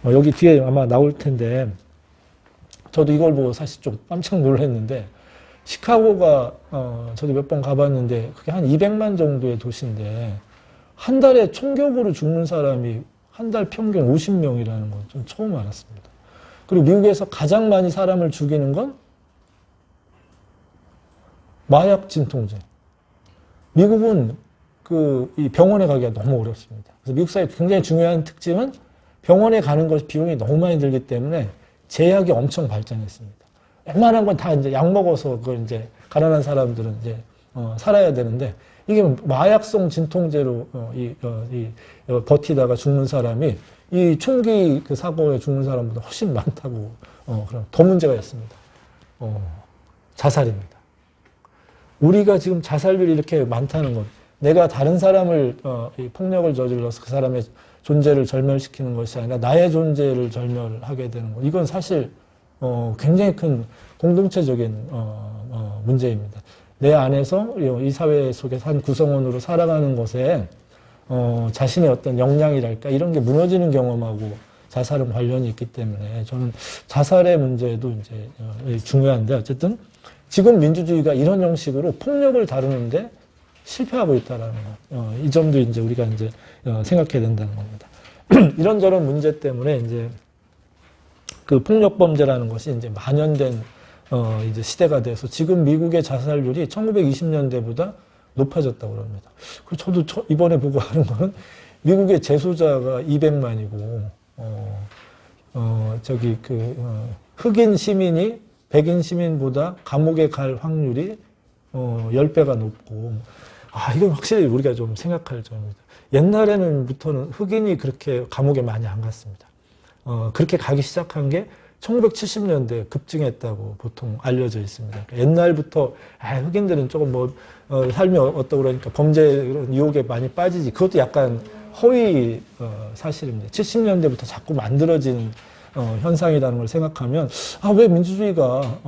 여기 뒤에 아마 나올 텐데 저도 이걸 보고 사실 좀 깜짝 놀랐는데 시카고가 저도 몇 번 가봤는데 그게 한 200만 정도의 도시인데 한 달에 총격으로 죽는 사람이 한 달 평균 50명이라는 건 좀 처음 알았습니다. 그리고 미국에서 가장 많이 사람을 죽이는 건 마약 진통제. 미국은 이 병원에 가기가 너무 어렵습니다. 그래서 미국 사회 굉장히 중요한 특징은 병원에 가는 것 비용이 너무 많이 들기 때문에 제약이 엄청 발전했습니다. 웬만한 건 다 이제 약 먹어서 그걸 이제 가난한 사람들은 이제 살아야 되는데 이게 마약성 진통제로 버티다가 죽는 사람이 이 총기 그 사고에 죽는 사람보다 훨씬 많다고 그럼 더 문제가 있습니다. 자살입니다. 우리가 지금 자살률이 이렇게 많다는 것, 내가 다른 사람을 폭력을 저질러서 그 사람의 존재를 절멸시키는 것이 아니라 나의 존재를 절멸하게 되는 것, 이건 사실 굉장히 큰 공동체적인 문제입니다. 내 안에서 이 사회 속에서 한 구성원으로 살아가는 것에 자신의 어떤 역량이랄까 이런 게 무너지는 경험하고 자살은 관련이 있기 때문에 저는 자살의 문제도 이제 중요한데 어쨌든 지금 민주주의가 이런 형식으로 폭력을 다루는데 실패하고 있다라는 거. 이 점도 이제 우리가 이제 생각해야 된다는 겁니다. 이런저런 문제 때문에 이제 그 폭력 범죄라는 것이 이제 만연된 이제 시대가 돼서 지금 미국의 자살률이 1920년대보다 높아졌다고 합니다. 그리고 저도 이번에 보고 하는 거는 미국의 재소자가 200만이고 흑인 시민이 백인 시민보다 감옥에 갈 확률이 10배가 높고 이건 확실히 우리가 좀 생각할 점입니다. 옛날에는부터는 흑인이 그렇게 감옥에 많이 안 갔습니다. 그렇게 가기 시작한 게 1970년대에 급증했다고 보통 알려져 있습니다. 옛날부터 흑인들은 조금 삶이 어떠고 그러니까 범죄 이런 유혹에 많이 빠지지. 그것도 약간 허위 사실입니다. 70년대부터 자꾸 만들어진 현상이라는 걸 생각하면 왜 민주주의가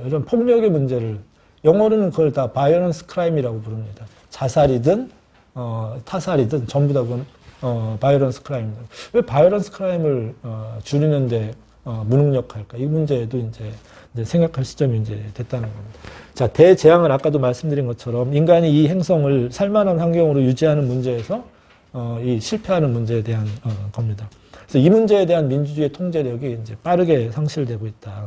이런 폭력의 문제를 영어로는 그걸 다 바이오런스 크라임이라고 부릅니다. 자살이든 타살이든 전부 다 그건 바이오런스 크라임입니다. 왜 바이오런스 크라임을 줄이는데 무능력할까? 이 문제에도 이제 생각할 시점이 이제 됐다는 겁니다. 자, 대재앙은 아까도 말씀드린 것처럼 인간이 이 행성을 살만한 환경으로 유지하는 문제에서 이 실패하는 문제에 대한 겁니다. 그래서 이 문제에 대한 민주주의의 통제력이 이제 빠르게 상실되고 있다.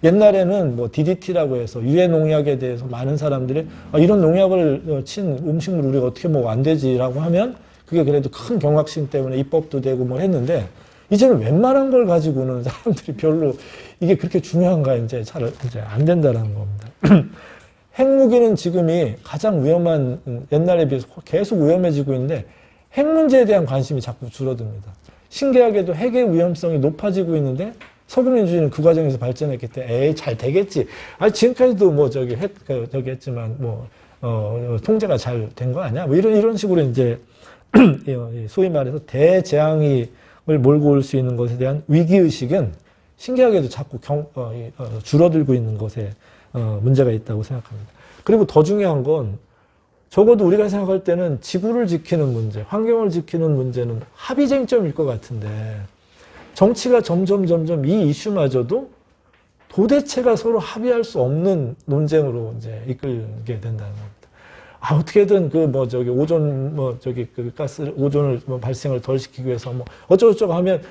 옛날에는 DDT라고 해서 유해 농약에 대해서 많은 사람들이 이런 농약을 친 음식물 우리가 어떻게 먹으면 안 되지라고 하면 그게 그래도 큰 경각심 때문에 입법도 되고 했는데 이제는 웬만한 걸 가지고는 사람들이 별로 이게 그렇게 중요한가 이제 잘 이제 안 된다라는 겁니다. 핵무기는 지금이 가장 위험한 옛날에 비해서 계속 위험해지고 있는데 핵 문제에 대한 관심이 자꾸 줄어듭니다. 신기하게도 핵의 위험성이 높아지고 있는데 서구민주주의는 그 과정에서 발전했기 때문에 잘 되겠지. 지금까지도 했지만 통제가 잘 된 거 아니야? 이런 식으로 이제 소위 말해서 대재앙을 몰고 올 수 있는 것에 대한 위기의식은 신기하게도 자꾸 줄어들고 있는 것에 문제가 있다고 생각합니다. 그리고 더 중요한 건 적어도 우리가 생각할 때는 지구를 지키는 문제, 환경을 지키는 문제는 합의 쟁점일 것 같은데 정치가 점점 이 이슈마저도 도대체가 서로 합의할 수 없는 논쟁으로 이제 이끌게 된다는 겁니다. 어떻게든 오존을 발생을 덜 시키기 위해서 어쩌고저쩌고 하면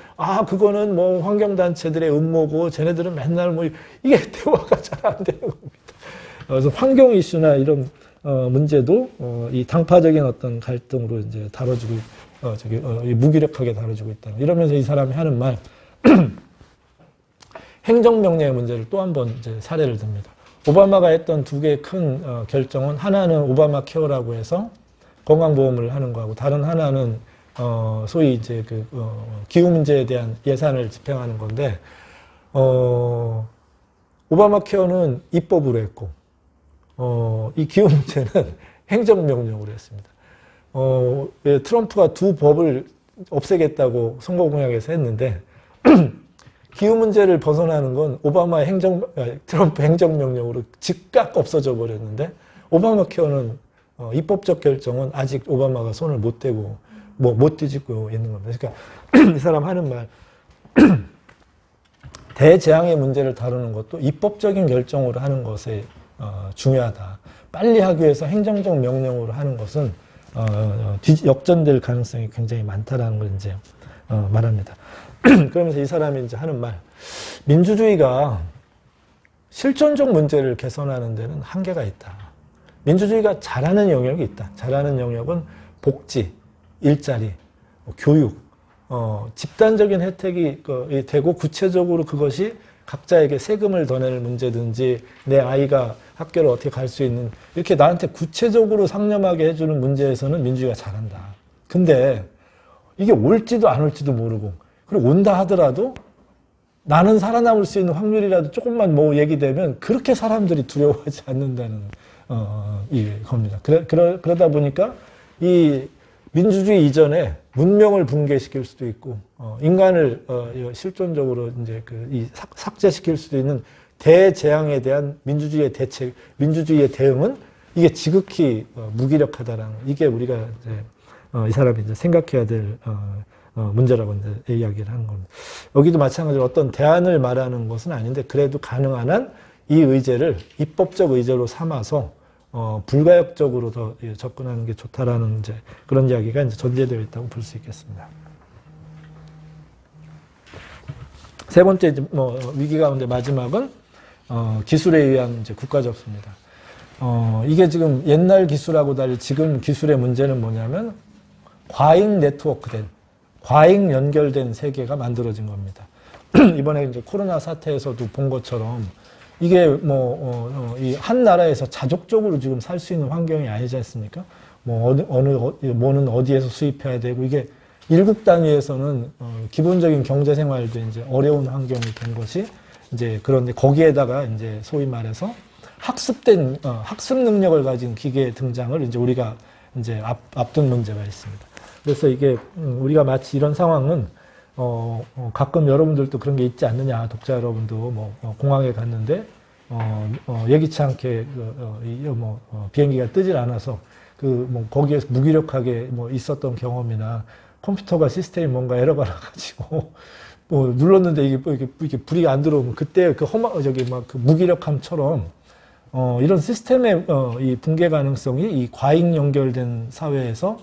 그거는 환경단체들의 음모고 쟤네들은 맨날 이게 대화가 잘 안 되는 겁니다. 그래서 환경 이슈나 이런 문제도 이 당파적인 어떤 갈등으로 이제 다뤄지고 무기력하게 다뤄지고 있다. 이러면서 이 사람이 하는 말 행정명령의 문제를 또 한 번 이제 사례를 듭니다. 오바마가 했던 두 개의 큰 결정은 하나는 오바마 케어라고 해서 건강보험을 하는 거하고 다른 하나는 소위 이제 기후 문제에 대한 예산을 집행하는 건데 오바마 케어는 입법으로 했고 이 기후 문제는 행정명령으로 했습니다. 트럼프가 두 법을 없애겠다고 선거 공약에서 했는데 기후 문제를 벗어나는 건 오바마의 트럼프 행정명령으로 즉각 없어져 버렸는데 오바마 케어는 입법적 결정은 아직 오바마가 손을 못 대고 못 뒤집고 있는 겁니다. 그러니까 이 사람 하는 말 대재앙의 문제를 다루는 것도 입법적인 결정으로 하는 것에 중요하다. 빨리 하기 위해서 행정적 명령으로 하는 것은 역전될 가능성이 굉장히 많다라는 걸 이제 말합니다. 그러면서 이 사람이 이제 하는 말, 민주주의가 실존적 문제를 개선하는 데는 한계가 있다. 민주주의가 잘하는 영역이 있다. 잘하는 영역은 복지, 일자리, 교육, 집단적인 혜택이 되고 구체적으로 그것이 각자에게 세금을 더 낼 문제든지 내 아이가 학교를 어떻게 갈 수 있는 이렇게 나한테 구체적으로 상념하게 해주는 문제에서는 민주주의가 잘한다. 근데 이게 올지도 안 올지도 모르고 그리고 온다 하더라도 나는 살아남을 수 있는 확률이라도 조금만 얘기되면 그렇게 사람들이 두려워하지 않는다는 겁니다. 그러다 보니까 이 민주주의 이전에 문명을 붕괴시킬 수도 있고 인간을 실존적으로 이제 삭제시킬 수도 있는 대재앙에 대한 민주주의의 대책, 민주주의의 대응은 이게 지극히 무기력하다라는 이게 우리가 이제 이 사람이 이제 생각해야 될 문제라고 이제 이야기를 하는 겁니다. 여기도 마찬가지로 어떤 대안을 말하는 것은 아닌데 그래도 가능한 한 이 의제를 입법적 의제로 삼아서 불가역적으로 더 접근하는 게 좋다라는 이제 그런 이야기가 이제 전제되어 있다고 볼 수 있겠습니다. 세 번째 이제 위기 가운데 마지막은 기술에 의한 이제 국가 접수입니다. 이게 지금 옛날 기술하고 달리 지금 기술의 문제는 뭐냐면 과잉 네트워크된 과잉 연결된 세계가 만들어진 겁니다. 이번에 이제 코로나 사태에서도 본 것처럼 이게 이 한 나라에서 자족적으로 지금 살 수 있는 환경이 아니지 않습니까? 뭐는 어디에서 수입해야 되고 이게 일국 단위에서는 기본적인 경제 생활도 이제 어려운 환경이 된 것이 이제 그런데 거기에다가 이제 소위 말해서 학습된 학습 능력을 가진 기계의 등장을 이제 우리가 이제 앞둔 문제가 있습니다. 그래서 이게 우리가 마치 이런 상황은 가끔 여러분들도 그런 게 있지 않느냐. 독자 여러분도 공항에 갔는데 예기치 않게 비행기가 뜨질 않아서 거기에서 무기력하게 무있었던 경험이나 컴퓨터가 시스템이 뭔가 에러가 나가지고 눌렀는데 이게 불이 안 들어오면 그때 그 무기력함처럼 이런 시스템의 이 붕괴 가능성이 이 과잉 연결된 사회에서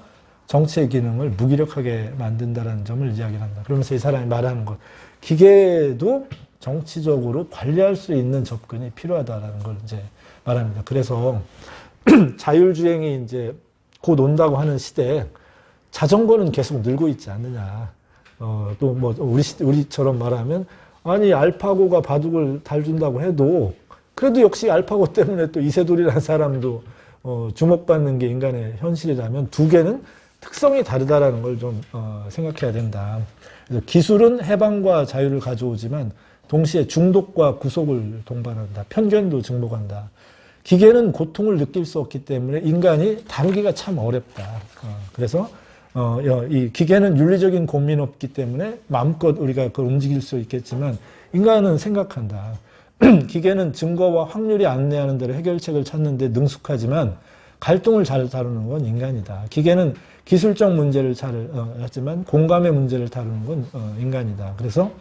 정치의 기능을 무기력하게 만든다는 점을 이야기를 한다. 그러면서 이 사람이 말하는 것, 기계도 정치적으로 관리할 수 있는 접근이 필요하다라는 걸 이제 말합니다. 그래서 자율주행이 이제 곧 온다고 하는 시대에 자전거는 계속 늘고 있지 않느냐. 또 우리처럼 말하면 아니 알파고가 바둑을 달준다고 해도 그래도 역시 알파고 때문에 또 이세돌이라는 사람도 주목받는 게 인간의 현실이라면 두 개는 특성이 다르다라는 걸 좀 생각해야 된다. 그래서 기술은 해방과 자유를 가져오지만 동시에 중독과 구속을 동반한다. 편견도 증폭한다. 기계는 고통을 느낄 수 없기 때문에 인간이 다루기가 참 어렵다. 그래서 이 기계는 윤리적인 고민이 없기 때문에 마음껏 우리가 그걸 움직일 수 있겠지만 인간은 생각한다. 기계는 증거와 확률이 안내하는 대로 해결책을 찾는 데 능숙하지만 갈등을 잘 다루는 건 인간이다. 기계는 기술적 문제를 잘 하지만 공감의 문제를 다루는 건 인간이다. 그래서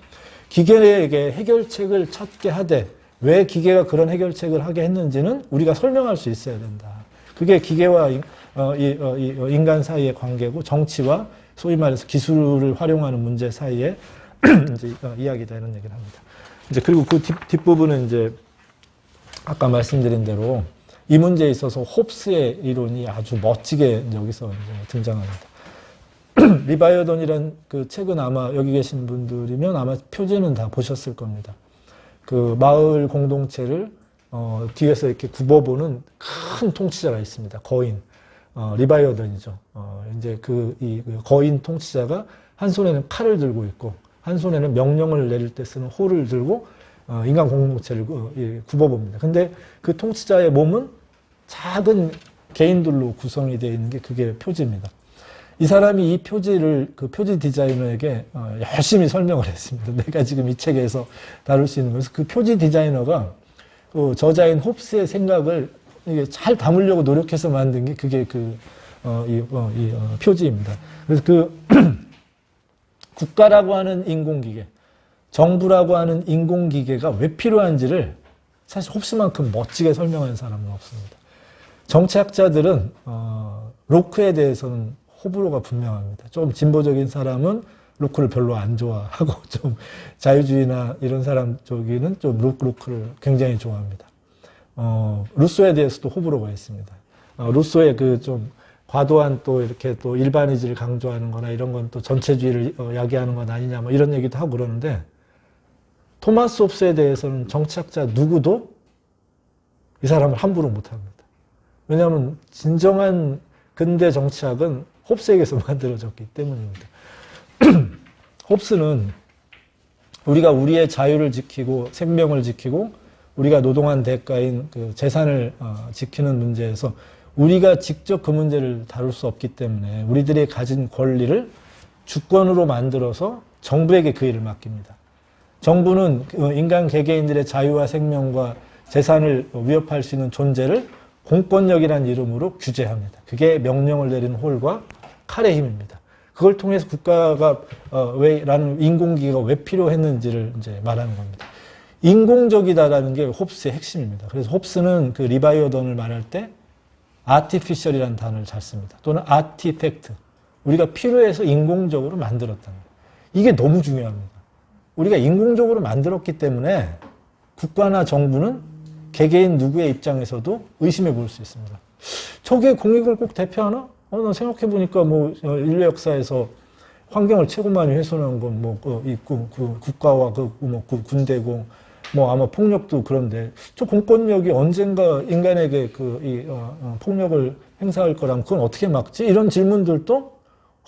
기계에게 해결책을 찾게 하되 왜 기계가 그런 해결책을 하게 했는지는 우리가 설명할 수 있어야 된다. 그게 기계와 인간 사이의 관계고 정치와 소위 말해서 기술을 활용하는 문제 사이에 이제 이야기다 이런 얘기를 합니다. 이제 그리고 그 뒷부분은 이제 아까 말씀드린 대로 이 문제에 있어서 홉스의 이론이 아주 멋지게 여기서 이제 등장합니다. 리바이어던이란 그 책은 아마 여기 계신 분들이면 아마 표지는 다 보셨을 겁니다. 그 마을 공동체를 뒤에서 이렇게 굽어보는 큰 통치자가 있습니다. 거인. 리바이어던이죠. 이제 이 거인 통치자가 한 손에는 칼을 들고 있고, 한 손에는 명령을 내릴 때 쓰는 호를 들고, 인간 공동체를 굽어봅니다. 근데 그 통치자의 몸은 작은 개인들로 구성이 되어 있는 게 그게 표지입니다. 이 사람이 이 표지를 그 표지 디자이너에게 열심히 설명을 했습니다. 내가 지금 이 책에서 다룰 수 있는 것은 그 표지 디자이너가 그 저자인 홉스의 생각을 이게 잘 담으려고 노력해서 만든 게 그게 표지입니다. 그래서 국가라고 하는 인공기계, 정부라고 하는 인공기계가 왜 필요한지를 사실 홉스만큼 멋지게 설명하는 사람은 없습니다. 정치학자들은 로크에 대해서는 호불호가 분명합니다. 좀 진보적인 사람은 로크를 별로 안 좋아하고 좀 자유주의나 이런 사람 쪽에는 좀 로크를 굉장히 좋아합니다. 루소에 대해서도 호불호가 있습니다. 루소의 그 좀 과도한 또 이렇게 또 일반의지를 강조하는 거나 이런 건 또 전체주의를 야기하는 건 아니냐 뭐 이런 얘기도 하고 그러는데 토마스 홉스에 대해서는 정치학자 누구도 이 사람을 함부로 못 합니다. 왜냐하면 진정한 근대 정치학은 홉스에게서 만들어졌기 때문입니다. 홉스는 우리가 우리의 자유를 지키고 생명을 지키고 우리가 노동한 대가인 그 재산을 지키는 문제에서 우리가 직접 그 문제를 다룰 수 없기 때문에 우리들이 가진 권리를 주권으로 만들어서 정부에게 그 일을 맡깁니다. 정부는 인간 개개인들의 자유와 생명과 재산을 위협할 수 있는 존재를 공권력이라는 이름으로 규제합니다. 그게 명령을 내리는 홀과 칼의 힘입니다. 그걸 통해서 국가가 라는 인공기계가 왜 필요했는지를 이제 말하는 겁니다. 인공적이다라는 게 홉스의 핵심입니다. 그래서 홉스는 그 리바이어던을 말할 때 artificial이라는 단어를 잘 씁니다. 또는 artifact. 우리가 필요해서 인공적으로 만들었다는 거예요. 이게 너무 중요합니다. 우리가 인공적으로 만들었기 때문에 국가나 정부는 개개인 누구의 입장에서도 의심해 볼 수 있습니다. 저게 공익을 꼭 대표하나? 나 생각해 보니까 뭐 인류 역사에서 환경을 최고 많이 훼손한 건 뭐 국가와 군대고 뭐 아마 폭력도 그런데 저 공권력이 언젠가 인간에게 폭력을 행사할 거라면 그건 어떻게 막지? 이런 질문들도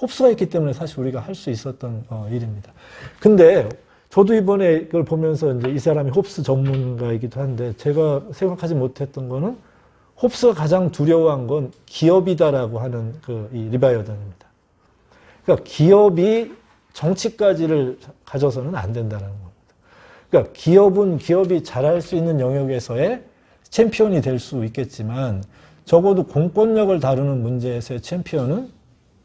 홉스가 있기 때문에 사실 우리가 할 수 있었던 일입니다. 근데 저도 이번에 이걸 보면서 이제 이 사람이 홉스 전문가이기도 한데 제가 생각하지 못했던 거는 홉스가 가장 두려워한 건 기업이다라고 하는 이 리바이어던입니다. 그러니까 기업이 정치까지를 가져서는 안 된다는 겁니다. 그러니까 기업은 기업이 잘할 수 있는 영역에서의 챔피언이 될 수 있겠지만 적어도 공권력을 다루는 문제에서의 챔피언은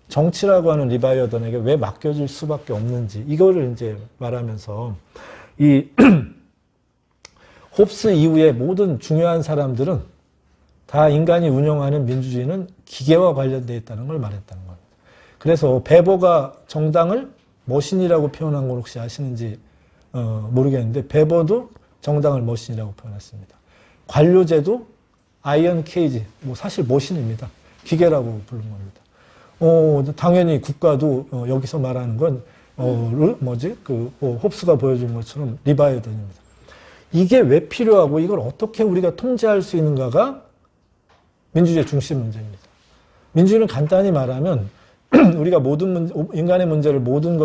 정치라고 하는 리바이어던에게 왜 맡겨질 수밖에 없는지 이거를 이제 말하면서 이 홉스 이후에 모든 중요한 사람들은 다 인간이 운영하는 민주주의는 기계와 관련되어 있다는 걸 말했다는 겁니다. 그래서 베버가 정당을 머신이라고 표현한 걸 혹시 아시는지 모르겠는데 베버도 정당을 머신이라고 표현했습니다. 관료제도 아이언 케이지, 뭐 사실 머신입니다. 기계라고 부른 겁니다. 당연히 국가도 여기서 말하는 건 홉스가 보여준 것처럼 리바이어던입니다. 이게 왜 필요하고 이걸 어떻게 우리가 통제할 수 있는가가 민주주의의 중심 문제입니다. 민주주의는 간단히 말하면 우리가 인간의 문제의 모든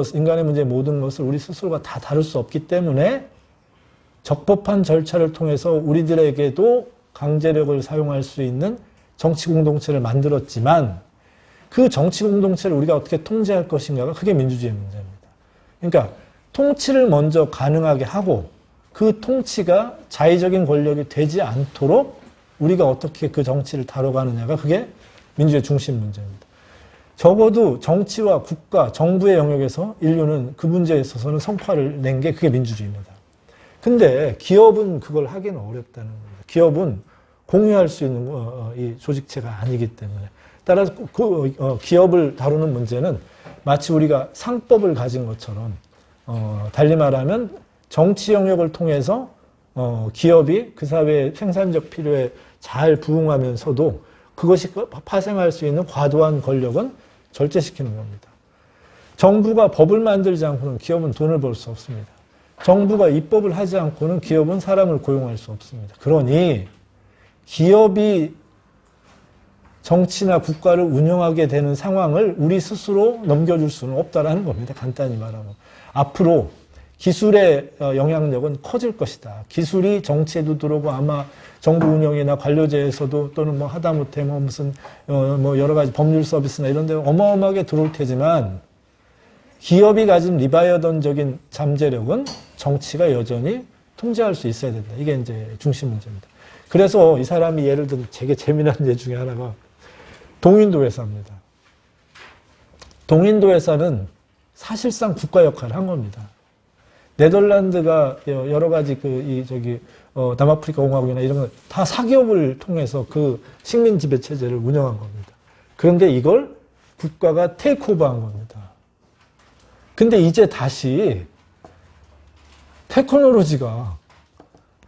것을 우리 스스로가 다 다룰 수 없기 때문에 적법한 절차를 통해서 우리들에게도 강제력을 사용할 수 있는 정치 공동체를 만들었지만 그 정치 공동체를 우리가 어떻게 통제할 것인가가 그게 민주주의의 문제입니다. 그러니까 통치를 먼저 가능하게 하고 그 통치가 자의적인 권력이 되지 않도록 우리가 어떻게 그 정치를 다뤄가느냐가 그게 민주주의의 중심 문제입니다. 적어도 정치와 국가, 정부의 영역에서 인류는 그 문제에 있어서는 성과를 낸 게 그게 민주주의입니다. 근데 기업은 그걸 하기는 어렵다는 겁니다. 기업은 공유할 수 있는 이 조직체가 아니기 때문에. 따라서 기업을 다루는 문제는 마치 우리가 상법을 가진 것처럼 달리 말하면 정치 영역을 통해서 기업이 그 사회의 생산적 필요에 잘 부응하면서도 그것이 파생할 수 있는 과도한 권력은 절제시키는 겁니다. 정부가 법을 만들지 않고는 기업은 돈을 벌 수 없습니다. 정부가 입법을 하지 않고는 기업은 사람을 고용할 수 없습니다. 그러니 기업이 정치나 국가를 운영하게 되는 상황을 우리 스스로 넘겨줄 수는 없다라는 겁니다. 간단히 말하면. 앞으로 기술의 영향력은 커질 것이다. 기술이 정치에도 들어오고 아마 정부 운영이나 관료제에서도 또는 뭐 하다못해 뭐 무슨 뭐 여러 가지 법률 서비스나 이런 데 어마어마하게 들어올 테지만 기업이 가진 리바이어던적인 잠재력은 정치가 여전히 통제할 수 있어야 된다. 이게 이제 중심 문제입니다. 그래서 이 사람이 예를 들어 되게 재미난 예 중에 하나가 동인도 회사입니다. 동인도 회사는 사실상 국가 역할을 한 겁니다. 네덜란드가 여러 가지 남아프리카 공화국이나 이런 거 다 사기업을 통해서 그 식민 지배 체제를 운영한 겁니다. 그런데 이걸 국가가 테이크오버한 겁니다. 근데 이제 다시 테크놀로지가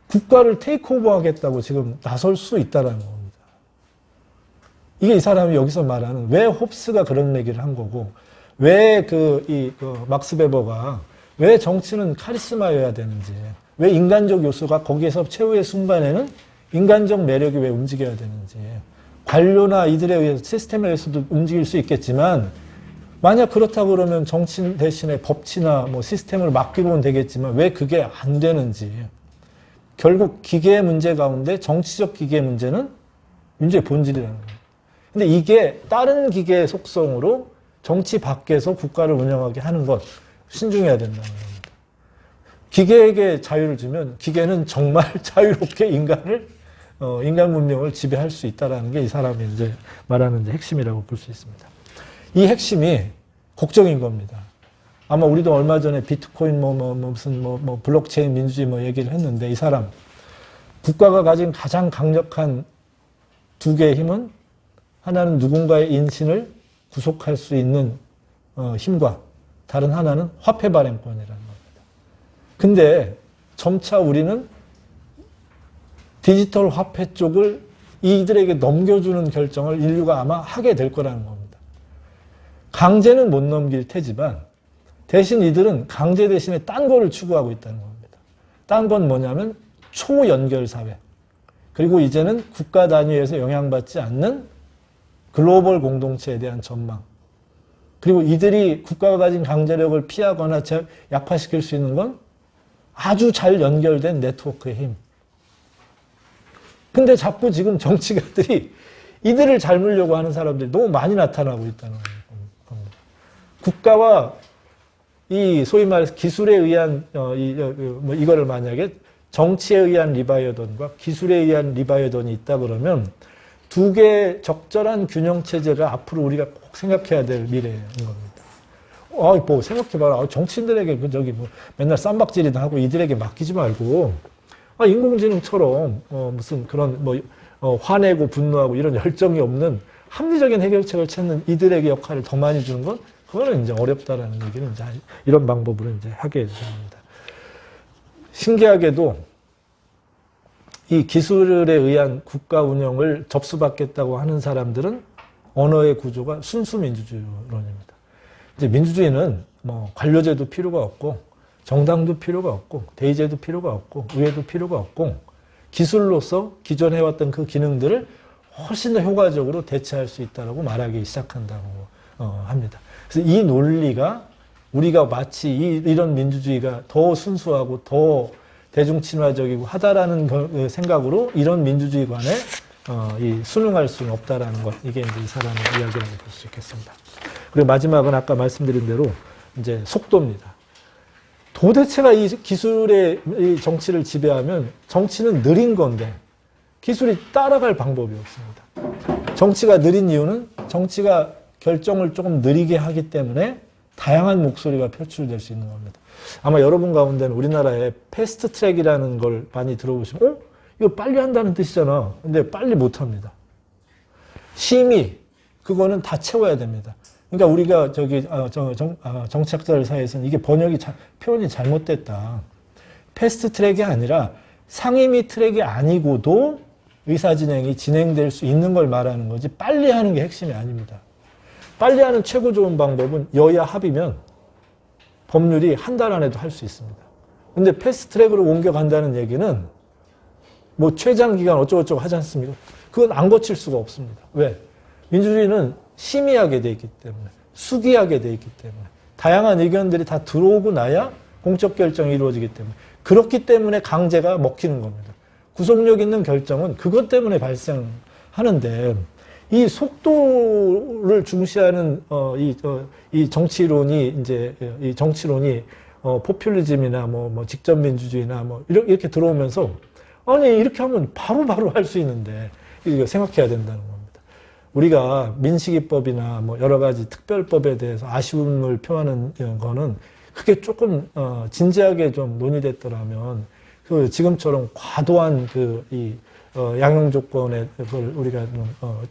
국가를 테이크오버하겠다고 지금 나설 수 있다라는 겁니다. 이게 이 사람이 여기서 말하는 왜 홉스가 그런 얘기를 한 거고 왜 막스 베버가 왜 정치는 카리스마여야 되는지 왜 인간적 요소가 거기에서 최후의 순간에는 인간적 매력이 왜 움직여야 되는지 관료나 이들에 의해서 시스템에 의해서도 움직일 수 있겠지만 만약 그렇다고 그러면 정치 대신에 법치나 뭐 시스템을 맡기고는 되겠지만 왜 그게 안 되는지 결국 기계의 문제 가운데 정치적 기계의 문제는 문제의 본질이라는 거예요. 근데 이게 다른 기계의 속성으로 정치 밖에서 국가를 운영하게 하는 것 신중해야 된다는 겁니다. 기계에게 자유를 주면 기계는 정말 자유롭게 인간 문명을 지배할 수 있다는 게 이 사람이 이제 말하는 이제 핵심이라고 볼 수 있습니다. 이 핵심이 걱정인 겁니다. 아마 우리도 얼마 전에 비트코인 무슨 블록체인 민주주의 얘기를 했는데 이 사람 국가가 가진 가장 강력한 두 개의 힘은 하나는 누군가의 인신을 구속할 수 있는 힘과 다른 하나는 화폐 발행권이라는 겁니다. 근데 점차 우리는 디지털 화폐 쪽을 이들에게 넘겨주는 결정을 인류가 아마 하게 될 거라는 겁니다. 강제는 못 넘길 테지만 대신 이들은 강제 대신에 딴 거를 추구하고 있다는 겁니다. 딴 건 뭐냐면 초연결 사회. 그리고 이제는 국가 단위에서 영향받지 않는 글로벌 공동체에 대한 전망. 그리고 이들이 국가가 가진 강제력을 피하거나 약화시킬 수 있는 건 아주 잘 연결된 네트워크의 힘. 근데 자꾸 지금 정치가들이 이들을 닮으려고 하는 사람들이 너무 많이 나타나고 있다는 겁니다. 국가와 이 소위 말해서 기술에 의한 이거를 만약에 정치에 의한 리바이어던과 기술에 의한 리바이어던이 있다 그러면 두 개의 적절한 균형 체제가 앞으로 우리가 꼭 생각해야 될 미래인 겁니다. 생각해봐라. 정치인들에게 맨날 쌈박질이나 하고 이들에게 맡기지 말고 인공지능처럼 무슨 그런 화내고 분노하고 이런 열정이 없는 합리적인 해결책을 찾는 이들에게 역할을 더 많이 주는 건 그거는 이제 어렵다라는 얘기는 이제 이런 방법으로 이제 하게 됩니다. 신기하게도 이 기술에 의한 국가 운영을 접수받겠다고 하는 사람들은 언어의 구조가 순수 민주주의론입니다. 이제 민주주의는 관료제도 필요가 없고 정당도 필요가 없고 대의제도 필요가 없고 의회도 필요가 없고 기술로서 기존 해왔던 그 기능들을 훨씬 더 효과적으로 대체할 수 있다고 말하기 시작한다고 합니다. 그래서 이 논리가 우리가 마치 이런 민주주의가 더 순수하고 더 대중친화적이고 하다라는 생각으로 이런 민주주의관에 순응할 수는 없다라는 것. 이게 이제 이 사람의 이야기라고 볼 수 있겠습니다. 그리고 마지막은 아까 말씀드린 대로 이제 속도입니다. 도대체가 이 기술의 이 정치를 지배하면 정치는 느린 건데 기술이 따라갈 방법이 없습니다. 정치가 느린 이유는 정치가 결정을 조금 느리게 하기 때문에 다양한 목소리가 표출될 수 있는 겁니다. 아마 여러분 가운데는 우리나라에 패스트 트랙이라는 걸 많이 들어보시면 이거 빨리 한다는 뜻이잖아. 근데 빨리 못 합니다. 심의 그거는 다 채워야 됩니다. 그러니까 우리가 정치학자들 사이에서는 이게 표현이 잘못됐다. 패스트 트랙이 아니라 상임위 트랙이 아니고도 의사진행이 진행될 수 있는 걸 말하는 거지 빨리 하는 게 핵심이 아닙니다. 빨리 하는 최고 좋은 방법은 여야 합의면 법률이 한 달 안에도 할 수 있습니다. 근데 패스트트랙으로 옮겨간다는 얘기는 뭐 최장기간 어쩌고저쩌고 하지 않습니까? 그건 안 거칠 수가 없습니다. 왜? 민주주의는 심의하게 돼 있기 때문에, 수기하게 돼 있기 때문에, 다양한 의견들이 다 들어오고 나야 공적 결정이 이루어지기 때문에, 그렇기 때문에 강제가 먹히는 겁니다. 구속력 있는 결정은 그것 때문에 발생하는데, 이 속도를 중시하는 이 정치론이 이제 이 정치론이 포퓰리즘이나 뭐 직접 민주주의나 뭐 이렇게 들어오면서 아니 이렇게 하면 바로 할 수 있는데 이거 생각해야 된다는 겁니다. 우리가 민식이법이나 뭐 여러 가지 특별법에 대해서 아쉬움을 표하는 거는 그게 조금 진지하게 좀 논의됐더라면 그 지금처럼 과도한 양형 조건에 그걸 우리가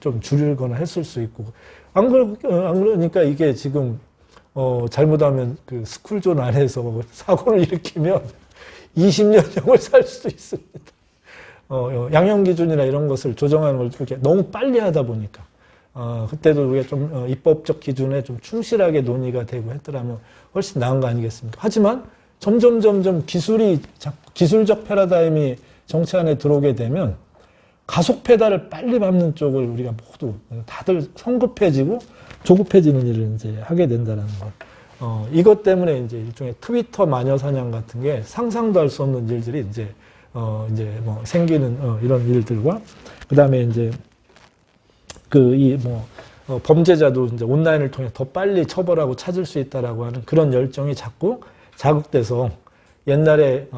좀 줄이거나 했을 수 있고 안 그러니까 이게 지금 잘못하면 그 스쿨존 안에서 사고를 일으키면 20년형을 살 수도 있습니다. 양형 기준이나 이런 것을 조정하는 걸 이렇게 너무 빨리 하다 보니까 그때도 우리가 좀 입법적 기준에 좀 충실하게 논의가 되고 했더라면 훨씬 나은 거 아니겠습니까? 하지만 점점 기술적 패러다임이 정치 안에 들어오게 되면 가속 페달을 빨리 밟는 쪽을 우리가 모두 다들 성급해지고 조급해지는 일을 이제 하게 된다는 것. 이것 때문에 이제 일종의 트위터 마녀 사냥 같은 게 상상도 할 수 없는 일들이 이제 뭐 생기는 이런 일들과 그다음에 이제 범죄자도 이제 온라인을 통해 더 빨리 처벌하고 찾을 수 있다라고 하는 그런 열정이 자꾸 자극돼서 옛날에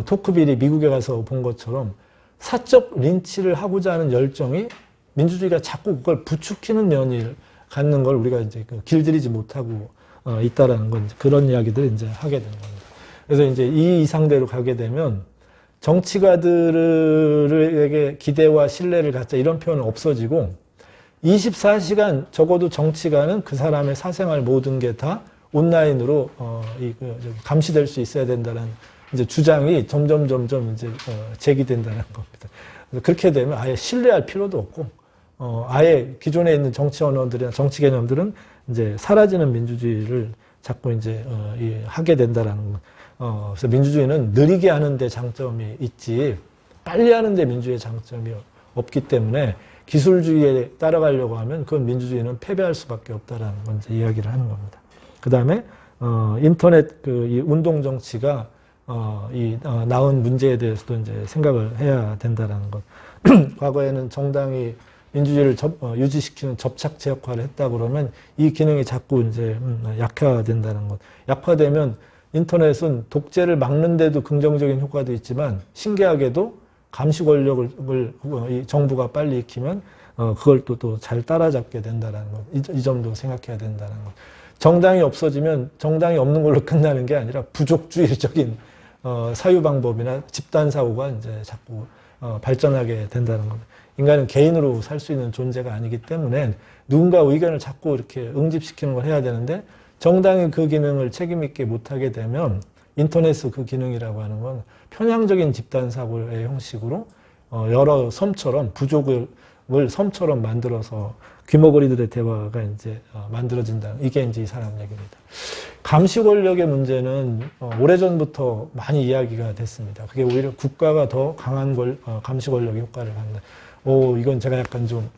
토크빌이 미국에 가서 본 것처럼 사적 린치를 하고자 하는 열정이 민주주의가 자꾸 그걸 부추기는 면을 갖는 걸 우리가 이제 길들이지 못하고 있다라는 건 그런 이야기들을 이제 하게 되는 겁니다. 그래서 이제 이 이상대로 가게 되면 정치가들에게 기대와 신뢰를 갖자 이런 표현은 없어지고 24시간 적어도 정치가는 그 사람의 사생활 모든 게 다 온라인으로 감시될 수 있어야 된다는 이제 주장이 점점 이제 제기된다는 겁니다. 그래서 그렇게 되면 아예 신뢰할 필요도 없고 아예 기존에 있는 정치 언어들이나 정치 개념들은 이제 사라지는 민주주의를 자꾸 이제 하게 된다라는 것. 그래서 민주주의는 느리게 하는데 장점이 있지 빨리 하는데 민주주의의 장점이 없기 때문에 기술주의에 따라가려고 하면 그건 민주주의는 패배할 수밖에 없다라는 건 이제 이야기를 하는 겁니다. 그 다음에 인터넷 이 운동 정치가 나온 문제에 대해서도 이제 생각을 해야 된다라는 것. 과거에는 정당이 민주주의를 유지시키는 접착제 역할을 했다 그러면 이 기능이 자꾸 이제 약화된다는 것. 약화되면 인터넷은 독재를 막는데도 긍정적인 효과도 있지만 신기하게도 감시 권력을 이 정부가 빨리 익히면 그걸 또 잘 따라잡게 된다는 것. 이 점도 생각해야 된다는 것. 정당이 없어지면 정당이 없는 걸로 끝나는 게 아니라 부족주의적인 사유 방법이나 집단 사고가 이제 자꾸 발전하게 된다는 겁니다. 인간은 개인으로 살 수 있는 존재가 아니기 때문에 누군가 의견을 자꾸 이렇게 응집시키는 걸 해야 되는데 정당이 그 기능을 책임있게 못하게 되면 인터넷의 그 기능이라고 하는 건 편향적인 집단 사고의 형식으로 여러 섬처럼 부족을 섬처럼 만들어서 귀머거리들의 대화가 이제 만들어진다. 이게 이제 이 사람 얘기입니다. 감시 권력의 문제는 오래전부터 많이 이야기가 됐습니다. 그게 오히려 국가가 더 강한 감시 권력의 효과를 갖는. 이건 제가 약간 좀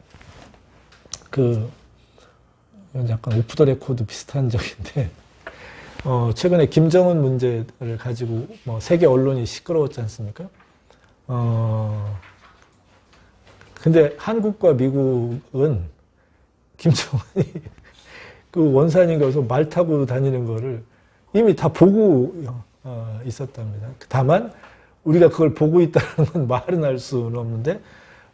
이건 약간 오프 더 레코드 비슷한 적인데 최근에 김정은 문제를 가지고 세계 언론이 시끄러웠지 않습니까? 근데 한국과 미국은 김정은이 그 원산인 거서 말 타고 다니는 거를 이미 다 보고 있었답니다. 다만 우리가 그걸 보고 있다는 건 말은 할 수는 없는데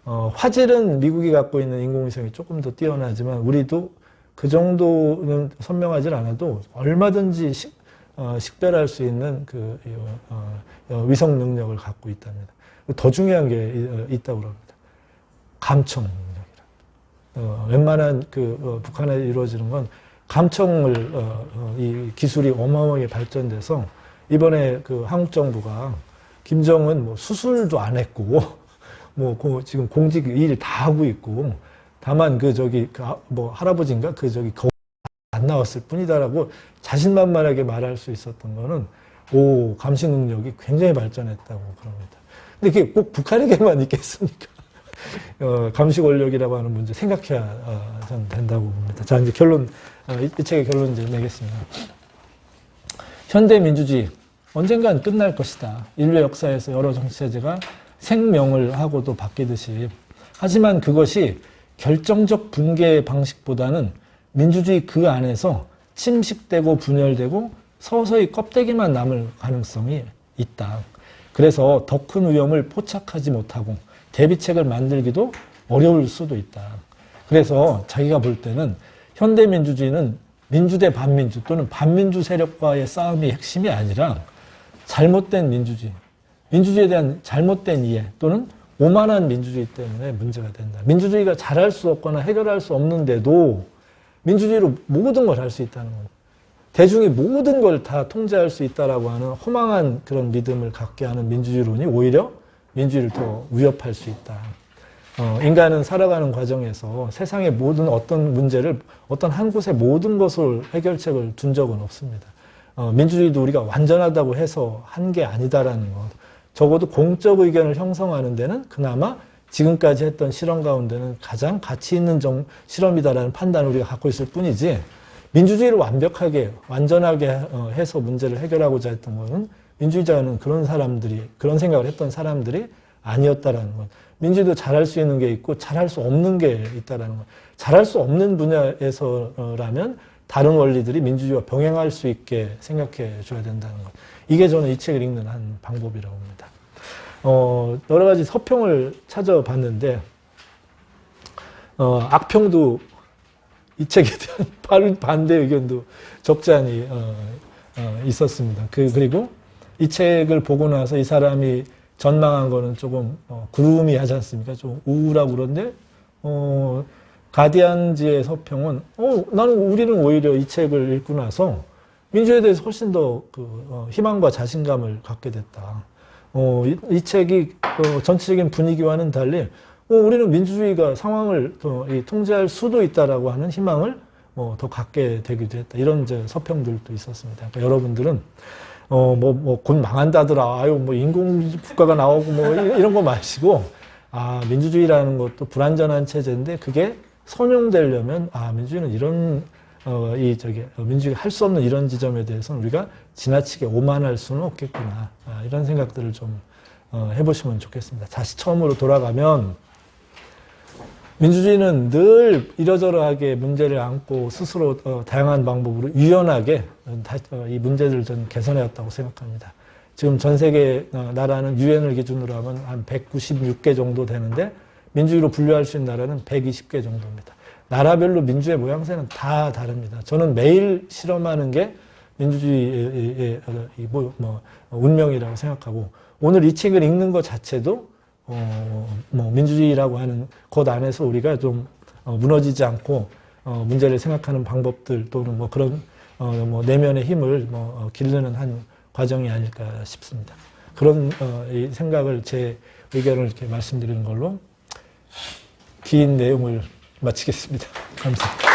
화질은 미국이 갖고 있는 인공위성이 조금 더 뛰어나지만 우리도 그 정도는 선명하지 않아도 얼마든지 식별할 수 있는 위성 능력을 갖고 있답니다. 더 중요한 게 있다고 합니다. 감청 능력이라. 웬만한 북한에 이루어지는 건 감청을 이 기술이 어마어마하게 발전돼서 이번에 한국 정부가 김정은 뭐 수술도 안 했고, 지금 공직 일 다 하고 있고, 다만 뭐 할아버지인가 안 나왔을 뿐이다라고 자신만만하게 말할 수 있었던 거는, 감시 능력이 굉장히 발전했다고 그럽니다. 근데 그게 꼭 북한에게만 있겠습니까? 감시 권력이라고 하는 문제 생각해야 저는 된다고 봅니다. 자, 이제 이 책의 결론 이제 내겠습니다. 현대 민주주의, 언젠간 끝날 것이다. 인류 역사에서 여러 정치체제가 생명을 하고도 바뀌듯이. 하지만 그것이 결정적 붕괴 방식보다는 민주주의 그 안에서 침식되고 분열되고 서서히 껍데기만 남을 가능성이 있다. 그래서 더 큰 위험을 포착하지 못하고 대비책을 만들기도 어려울 수도 있다. 그래서 자기가 볼 때는 현대민주주의는 민주 대 반민주 또는 반민주 세력과의 싸움이 핵심이 아니라 잘못된 민주주의, 민주주의에 대한 잘못된 이해 또는 오만한 민주주의 때문에 문제가 된다. 민주주의가 잘할 수 없거나 해결할 수 없는데도 민주주의로 모든 걸 할 수 있다는 겁니다. 대중이 모든 걸 다 통제할 수 있다라고 하는 허망한 그런 믿음을 갖게 하는 민주주의론이 오히려 민주주의를 더 위협할 수 있다. 인간은 살아가는 과정에서 세상의 모든 어떤 문제를 어떤 한 곳에 모든 것을 해결책을 둔 적은 없습니다. 민주주의도 우리가 완전하다고 해서 한 게 아니다라는 것. 적어도 공적 의견을 형성하는 데는 그나마 지금까지 했던 실험 가운데는 가장 가치 있는 실험이다라는 판단을 우리가 갖고 있을 뿐이지, 민주주의를 완벽하게 완전하게 해서 문제를 해결하고자 했던 것은 민주주의자는 그런 생각을 했던 사람들이 아니었다라는 것. 민주주의도 잘할 수 있는 게 있고 잘할 수 없는 게 있다라는 것. 잘할 수 없는 분야에서라면 다른 원리들이 민주주의와 병행할 수 있게 생각해 줘야 된다는 것. 이게 저는 이 책을 읽는 한 방법이라고 봅니다. 여러 가지 서평을 찾아봤는데, 악평도 이 책에 대한 반대 의견도 적지 않이 있었습니다. 그리고 이 책을 보고 나서 이 사람이 전망한 거는 조금 구루미하지 않습니까? 좀 우울하고 그런데 가디언지의 서평은 우리는 오히려 이 책을 읽고 나서 민주에 대해서 훨씬 더 희망과 자신감을 갖게 됐다. 이 책이 전체적인 분위기와는 달리 우리는 민주주의가 상황을 통제할 수도 있다라고 하는 희망을 더 갖게 되기도 했다. 이런 이제 서평들도 있었습니다. 그러니까 여러분들은 곧 망한다더라. 인공국가가 나오고 이런 거 마시고, 민주주의라는 것도 불완전한 체제인데 그게 선용되려면 민주주의는 이런 민주주의가 할 수 없는 이런 지점에 대해서는 우리가 지나치게 오만할 수는 없겠구나. 이런 생각들을 좀 해보시면 좋겠습니다. 다시 처음으로 돌아가면 민주주의는 늘 이러저러하게 문제를 안고 스스로 다양한 방법으로 유연하게 이 문제들을 저는 개선해왔다고 생각합니다. 지금 전 세계 나라는 유엔을 기준으로 하면 한 196개 정도 되는데 민주주의로 분류할 수 있는 나라는 120개 정도입니다. 나라별로 민주의 모양새는 다 다릅니다. 저는 매일 실험하는 게 민주주의의 운명이라고 생각하고, 오늘 이 책을 읽는 것 자체도 민주주의라고 하는 것 안에서 우리가 좀 무너지지 않고 문제를 생각하는 방법들 또는 그런 내면의 힘을 기르는 한 과정이 아닐까 싶습니다. 그런 이 생각을, 제 의견을 이렇게 말씀드리는 걸로 긴 내용을 마치겠습니다. 감사합니다.